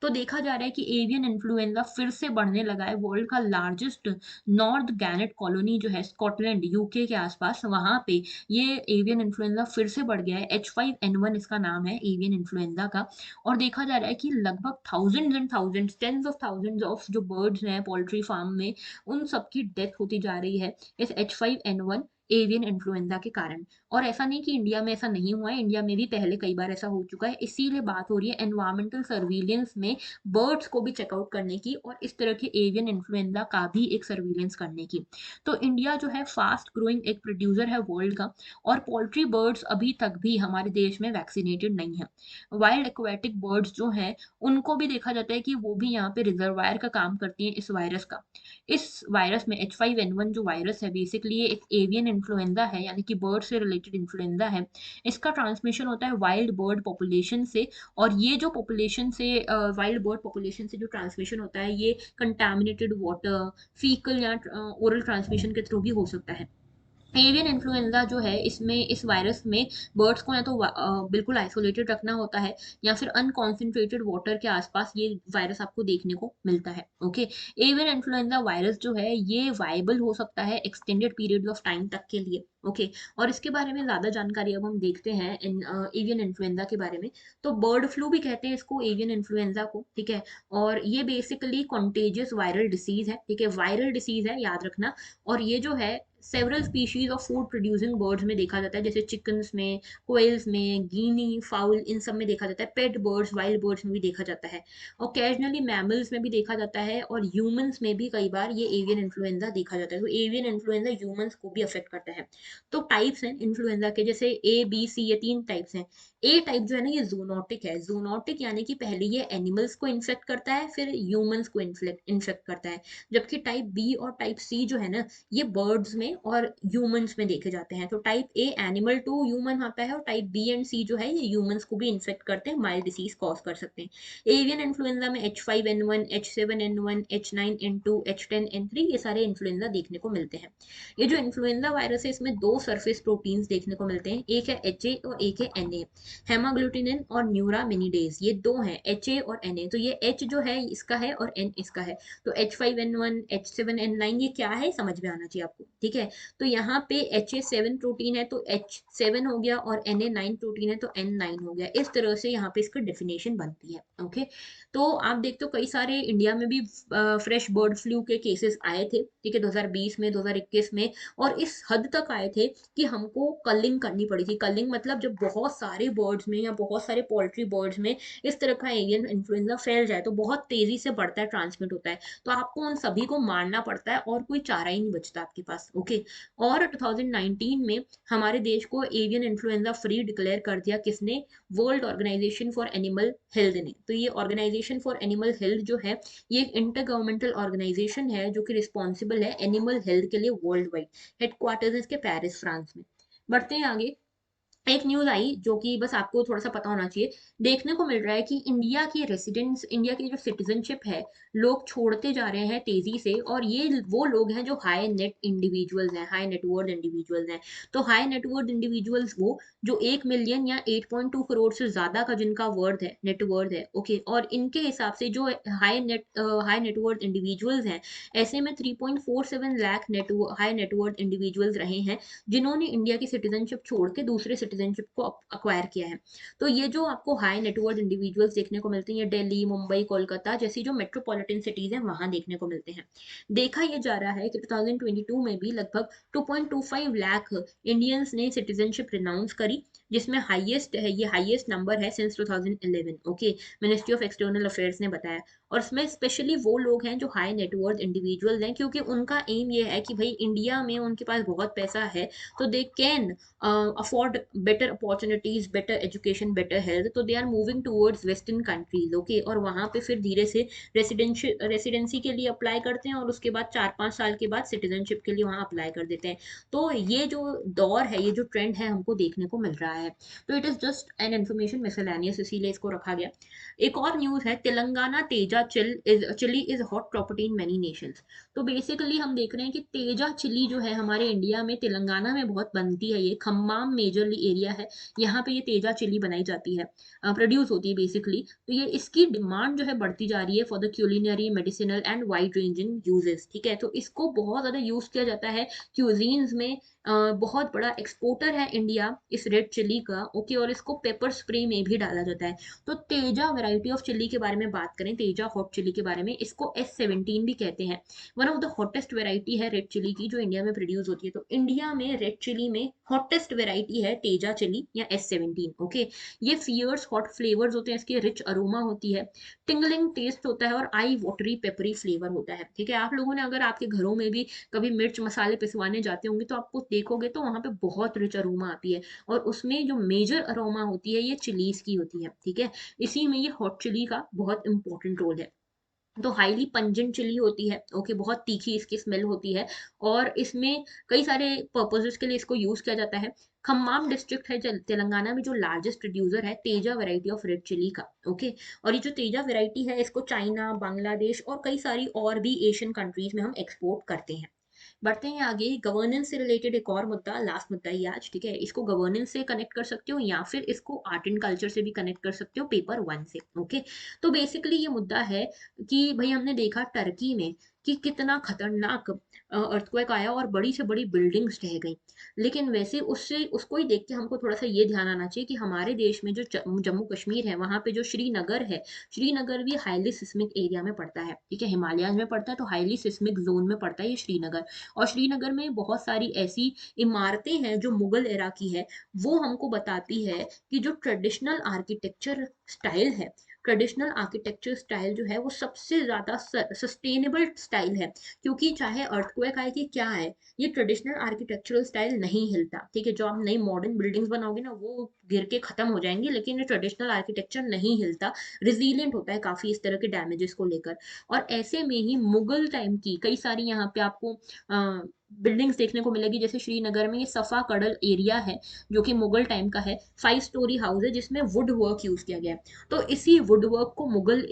तो देखा जा रहा है कि एवियन इन्फ्लुएंजा फिर से बढ़ने लगा है। वर्ल्ड का लार्जेस्ट नॉर्थ गैनेट कॉलोनी जो है स्कॉटलैंड यूके के आसपास, वहां पे ये एवियन इन्फ्लुएंजा फिर से बढ़ गया है। H5N1 इसका नाम है एवियन इन्फ्लुएंजा का। और देखा जा रहा है कि लगभग thousands and thousands, tens of thousands of जो बर्ड्स हैं पोल्ट्री फार्म में, उन सबकी डेथ होती जा रही है इस H5N1 एवियन इन्फ्लुएंजा के कारण। और ऐसा नहीं कि इंडिया में ऐसा नहीं हुआ है, इंडिया में भी पहले कई बार ऐसा हो चुका है। इसीलिए बात हो रही है एनवायरमेंटल सर्विलेंस में बर्ड्स को भी चेकआउट करने की और इस तरह के एवियन इन्फ्लुएंजा का भी एक सर्विलेंस करने की। तो इंडिया जो है फास्ट ग्रोइंग एक प्रोड्यूसर है वर्ल्ड का, और पोल्ट्री बर्ड्स अभी तक भी हमारे देश में वैक्सीनेटेड नहीं है। वाइल्ड एक्वेटिक बर्ड्स जो हैं, उनको भी देखा जाता है कि वो भी यहाँ पे रिजर्वायर का काम करती हैं इस वायरस का। इस वायरस में H5N1 जो वायरस है, बेसिकली ये एक एवियन इन्फ्लुएंजा है, यानी कि बर्ड से रिलेटेड इन्फ्लुएंजा है। इसका ट्रांसमिशन होता है वाइल्ड बर्ड पॉपुलेशन से, और ये जो पॉपुलेशन से वाइल्ड बर्ड पॉपुलेशन से जो ट्रांसमिशन होता है, ये कंटामिनेटेड वाटर, फीकल या ओरल ट्रांसमिशन के थ्रू भी हो सकता है। एवियन इन्फ्लुएंजा जो है, इसमें इस वायरस में बर्ड्स को या तो बिल्कुल आइसोलेटेड रखना होता है, या फिर अनकॉन्सेंट्रेटेड वाटर के आसपास ये वायरस आपको देखने को मिलता है। ओके, एवियन इन्फ्लुएंजा वायरस जो है ये वायबल हो सकता है एक्सटेंडेड पीरियड ऑफ टाइम तक के लिए। ओके, और इसके बारे में ज्यादा जानकारी अब हम देखते हैं इन एवियन इन्फ्लुएंजा के बारे में। तो बर्ड फ्लू भी कहते हैं इसको, एवियन इन्फ्लुएंजा को, ठीक है। और ये बेसिकली कॉन्टेजियस वायरल डिसीज है, ठीक है, वायरल डिसीज है, याद रखना। और ये जो है several species of food producing birds में देखा जाता है, जैसे चिकन्स में, कोयल्स में, गिनी फाउल, इन सब में देखा जाता है। पेट बर्ड्स, वाइल्ड बर्ड्स में भी देखा जाता है। ओकेजनली मैमल्स में भी देखा जाता है, और ह्यूमंस में भी कई बार ये एवियन इन्फ्लुएंजा देखा जाता है। तो एवियन इन्फ्लुएंजा ह्यूमंस को भी अफेक्ट करता है। तो टाइप्स हैं इन्फ्लुएंजा के, जैसे A B C, ये 3 टाइप्स हैं। ए टाइप जो है ना, ये जूनोटिक है। जूनोटिक यानी कि पहले ये एनिमल्स को इन्फेक्ट करता है, फिर ह्यूमंस को इन्फेक्ट करता है। जबकि टाइप बी और टाइप सी जो है ना, ये बर्ड्स में और ह्यूमंस में देखे जाते हैं। तो type A animal to human आता है, और टाइप बी एंड सी जो है ये ह्यूमंस को भी इन्फेक्ट करते हैं, माइल्ड डिसीज कॉज कर सकते हैं। एवियन इन्फ्लुएंजा में H5N1, H7N1, H9N2, H10N3, ये सारे इन्फ्लुएंजा देखने को मिलते हैं। ये जो इन्फ्लुएंजा वायरस है, इसमें दो सरफेस प्रोटीन्स देखने को मिलते हैं, एक है HA और एक है NA। हेमाग्लूटिनिन और न्यूरामिनिडेज, ये दो हैं, HA और NA। तो ये H जो है इसका है और N इसका है। तो H5N1, H7N9 ये क्या है, समझ में आना चाहिए आपको, ठीक है। तो यहाँ पे HA7 प्रोटीन है तो H7 हो गया, और Na9 प्रोटीन है तो N9 हो गया। इस तरह से यहाँ पे इसका डेफिनेशन बनती है। ओके, तो आप देखते हो कई सारे इंडिया में भी फ्रेश बर्ड फ्लू के केसेस आए थे, ठीक है, 2020 में, 2021 में। और इस हद तक आए थे कि हमको कलिंग करनी पड़ी थी। कलिंग मतलब जब बहुत सारे बर्ड्स में या बहुत सारे पोल्ट्री बर्ड्स में इस तरह का एवियन इन्फ्लुएंजा फैल जाए तो बहुत तेजी से बढ़ता है, ट्रांसमिट होता है। तो आपको उन सभी को मारना पड़ता है, और कोई चारा ही नहीं बचता आपके पास। ओके, और 2019 में हमारे देश को एवियन इन्फ्लुएंजा फ्री डिक्लेयर कर दिया, किसने? World Organisation for Animal Health ने। तो ये ऑर्गेनाइजेशन फॉर एनिमल हेल्थ जो है, ये एक इंटर गवर्नमेंटल ऑर्गेनाइजेशन है जो कि रिस्पॉन्सिबल है एनिमल हेल्थ के लिए वर्ल्ड वाइड। हेडक्वार्टर्स है इसके पेरिस, फ्रांस में। बढ़ते हैं आगे। एक न्यूज आई जो कि बस आपको थोड़ा सा पता होना चाहिए। देखने को मिल रहा है कि इंडिया की रेसिडेंस, इंडिया की जो सिटीजनशिप है, लोग छोड़ते जा रहे हैं तेजी से। और ये वो लोग हैं जो हाई नेट इंडिविजुअल्स हैं, हाई नेटवर्थ इंडिविजुअल्स हैं। तो हाई नेटवर्थ इंडिविजुअल्स वो जो 1 मिलियन या 8.2 करोड़ से ज्यादा का जिनका वर्थ है, नेटवर्थ है। ओके, और इनके हिसाब से जो हाई नेटवर्थ इंडिविजुअल्स हैं, ऐसे में 3.47 लाख हाई नेटवर्थ इंडिविजुअल्स रहे हैं जिन्होंने इंडिया की सिटीजनशिप छोड़ के दूसरे सिटीजनशिप को अक्वायर किया है। तो ये जो आपको हाई नेटवर्थ इंडिविजुअल्स देखने को मिलते हैं, ये दिल्ली, मुंबई, कोलकाता जैसी जो मेट्रोपॉलिटन सिटीज हैं वहां देखने को मिलते हैं। देखा ये जा रहा है कि 2022 में भी लगभग 2.25 लाख इंडियंस ने सिटीजनशिप रिनाउंस करी, जिसमें हाईएस्ट है, ये हाईएस्ट नंबर है since 2011। Okay, ministry of external affairs ने बताया। और इसमें स्पेशली वो लोग हैं जो हाई नेटवर्थ इंडिविजुअल्स हैं, क्योंकि उनका एम ये है कि भाई इंडिया में उनके पास बहुत पैसा है, तो they can afford better opportunities, better education, better health. तो they are moving towards western countries. Okay, और वहां पे फिर धीरे से रेसिडेंसी के लिए अप्लाई करते हैं, और उसके बाद 4-5 साल के बाद सिटीजनशिप के लिए वहां अप्लाई कर देते हैं। तो ये जो दौर है, ये जो ट्रेंड है, हमको देखने को मिल रहा है। तो it is just an information miscellaneous, इसीलिए इसको रखा गया। एक और न्यूज है, Telangana Teja chilli is hot property in many nations. तो बेसिकली हम देख रहे हैं कि तेजा चिली जो है हमारे इंडिया में, तेलंगाना में बहुत बनती है। ये खम्माम मेजरली एरिया है, यहाँ पे ये तेजा चिली बनाई जाती है, प्रोड्यूस होती है बेसिकली। तो ये इसकी डिमांड जो है बढ़ती जा रही है for the culinary, medicinal and wide ranging uses, ठीक है। तो इसको बहुत ज्यादा यूज किया जाता है क्यूजीन्स में। बहुत बड़ा एक्सपोर्टर है इंडिया इस रेड चिली चिली का, ओके, और इसको पेपर स्प्रे में भी डाला जाता है। तो तेजा वैरायटी ऑफ चिली के बारे में बात करें, तेजा हॉट चिली के बारे में, इसको S17 भी कहते हैं। One of the hottest variety है रेड चिली की जो इंडिया में प्रोड्यूस होती है। तो इंडिया में रेड चिली में हॉटेस्ट वेराइटी है तेजा चिली या S17, ओके। ये फियर्स हॉट फ्लेवर्स होते हैं, इसकी रिच अरोमा होती है, टिंगलिंग टेस्ट होता है और आई वाटरी पेपरी फ्लेवर होता है, ठीक है। आप लोगों ने अगर आपके घरों में भी कभी मिर्च मसाले पिसवाने जाते होंगे तो आपको देखोगे तो वहां पे बहुत रिच अरोमा आती है, और उसमें जो मेजर अरोमा होती है ये चिलीज की होती है, ठीक है। इसी में ये हॉट चिली का बहुत इंपॉर्टेंट रोल है। तो हाईली पंजेंट चिली होती है, ओके, बहुत तीखी इसकी स्मेल होती है, और इसमें कई सारे पर्पसेस के लिए इसको यूज किया जाता है। खम्माम डिस्ट्रिक्ट है तेलंगाना में जो लार्जेस्ट प्रोड्यूसर है Teja variety of red chilli का, ओके। और ये जो तेजा वैरायटी है इसको चाइना, बांग्लादेश और कई सारी और भी एशियन कंट्रीज में हम एक्सपोर्ट करते हैं। बढ़ते हैं आगे, गवर्नेंस से रिलेटेड एक और मुद्दा, लास्ट मुद्दा ही आज, ठीक है। इसको गवर्नेंस से कनेक्ट कर सकते हो या फिर इसको आर्ट एंड कल्चर से भी कनेक्ट कर सकते हो, पेपर वन से, ओके। तो बेसिकली ये मुद्दा है कि भाई हमने देखा टर्की में कि कितना खतरनाक अर्थक्वेक आया और बड़ी से बड़ी बिल्डिंग्स ढह गई। लेकिन वैसे उससे उसको ही देख के हमको थोड़ा सा ये ध्यान आना चाहिए कि हमारे देश में जो जम्मू कश्मीर है वहां पे जो श्रीनगर है, श्रीनगर भी हाईली सिस्मिक एरिया में पड़ता है, ठीक है, हिमालयाज में पड़ता है, तो हाईली सिस्मिक जोन में पड़ता है ये श्रीनगर। और श्रीनगर में बहुत सारी ऐसी इमारतें हैं जो मुगल एरा की है। वो हमको बताती है कि जो ट्रेडिशनल आर्किटेक्चर स्टाइल है, ट्रेडिशनल आर्किटेक्चर स्टाइल जो है वो सबसे ज्यादा सस्टेनेबल स्टाइल है। क्योंकि चाहे अर्थक्वेक आए कि क्या आए, ये ट्रेडिशनल आर्किटेक्चरल स्टाइल नहीं हिलता, ठीक है। जो आप नई मॉडर्न बिल्डिंग्स बनाओगे ना वो गिर के खत्म हो जाएंगी, लेकिन ये ट्रेडिशनल आर्किटेक्चर नहीं हिलता, रिजीलियंट होता है काफी इस तरह के डैमेजेस को लेकर। और ऐसे में ही मुगल टाइम की कई सारी यहाँ पे आपको बिल्डिंग्स देखने को मिलेगी। जैसे श्रीनगर में ये सफा कडल एरिया है जो कि मुगल टाइम का है, 5 स्टोरी हाउस है जिसमें वुड वर्क यूज किया गया है। तो इसी वुड वर्क को मुगल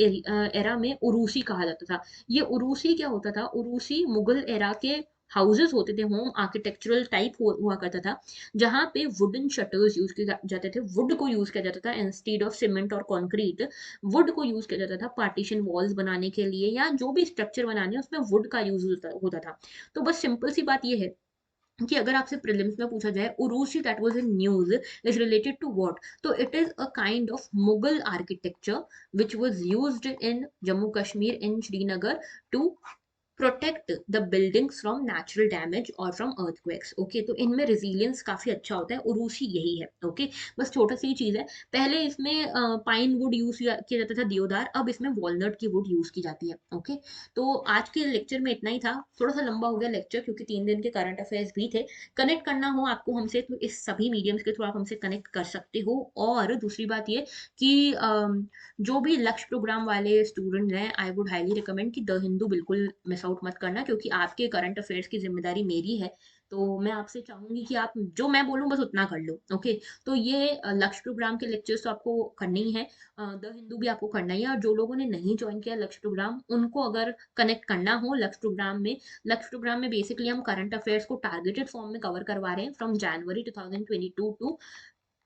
एरा में उरूसी कहा जाता था। ये उरूसी क्या होता था, उरूसी मुगल एरा के हाउसेस होते थे, होम आर्किटेक्चरल टाइप हुआ करता था, जहाँ पे वुडन शटर्स यूज किए जाते थे, वुड को यूज किया जाता था इंस्टेड ऑफ सीमेंट और कंक्रीट। वुड को यूज किया जाता था पार्टीशन वॉल्स बनाने के लिए या जो भी स्ट्रक्चर बनाने उसमें वुड का यूज होता था। तो बस सिंपल सी बात ये है कि अगर आपसे प्रीलिम्स में पूछा जाए Urusi that was in news is related to what, तो it is a kind of Mughal architecture which was used in Jammu Kashmir in Srinagar to protect the buildings from natural damage और फ्रॉम अर्थक्वेक्स, ओके। तो इनमें रेजिलियंस काफी अच्छा होता है, उरूसी यही है, ओके। बस छोटा सी चीज है, पहले इसमें पाइन वुड यूज किया जाता था, देवदार, अब इसमें वॉलनट की वुड यूज की जाती है, ओके। तो आज के लेक्चर में इतना ही था, थोड़ा सा लंबा हो गया लेक्चर क्योंकि 3 दिन के करंट अफेयर्स भी थे। कनेक्ट करना हो आपको हमसे तो इस सभी मीडियम्स के थ्रू आप हमसे कनेक्ट कर सकते हो। और दूसरी बात ये कि जो भी लक्ष्य प्रोग्राम वाले स्टूडेंट हैं, आई वुड हाईली रिकमेंड कि द हिंदू बिल्कुल मिस आउट मत करना, क्योंकि आपके करंट अफेयर्स की जिम्मेदारी मेरी है। तो मैं आपसे चाहूंगी कि आप जो मैं बोलूं बस उतना कर लो, ओके। तो ये लक्ष्य प्रोग्राम के लेक्चर्स तो आपको करने ही है, द हिंदू भी आपको करना ही है। और जो लोगों ने नहीं ज्वाइन किया लक्ष्य प्रोग्राम, उनको अगर कनेक्ट करना हो लक्ष्य प्रोग्राम में, लक्ष्य प्रोग्राम में बेसिकली हम करंट अफेयर्स को टारगेटेड फॉर्म में कवर करवा रहे हैं from January 2022 to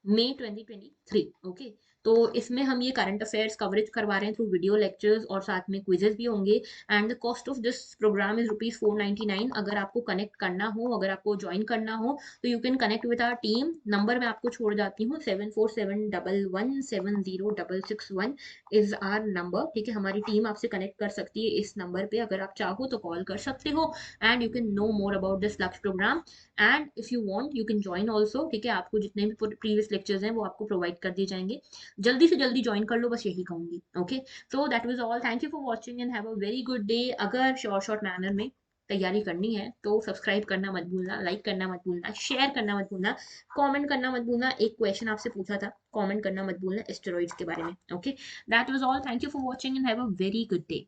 May 2023, okay. तो इसमें हम ये करंट अफेयर्स कवरेज करवा रहे हैं थ्रू वीडियो लेक्चर्स और साथ में क्विजेस भी होंगे। And the cost of this programme is ₹499। अगर आपको कनेक्ट करना हो, अगर आपको ज्वाइन करना हो, तो you can connect with our team. Number मैं आपको छोड़ जाती हूँ, 7471170661 इज आर नंबर, ठीक है। हमारी टीम आपसे कनेक्ट कर सकती है इस नंबर पे, अगर आप चाहो तो कॉल कर सकते हो। And you can know more about this Lakshya programme, and if you want you can join also, ठीक है। आपको जितने भी प्रीवियस लेक्चर्स हैं वो आपको प्रोवाइड कर दिए जाएंगे। जल्दी से जल्दी ज्वाइन कर लो, बस यही कहूंगी, okay. So that was all, thank you for watching and have a very good day. अगर शॉर्ट शॉर्ट मैनर में तैयारी करनी है तो सब्सक्राइब करना मत भूलना, लाइक करना मत भूलना, शेयर करना मत भूलना, कमेंट करना मत भूलना। एक क्वेश्चन आपसे पूछा था, कमेंट करना मत भूलना एस्टेरॉइड्स के बारे में, okay. That was all, thank you for watching and have a very good day.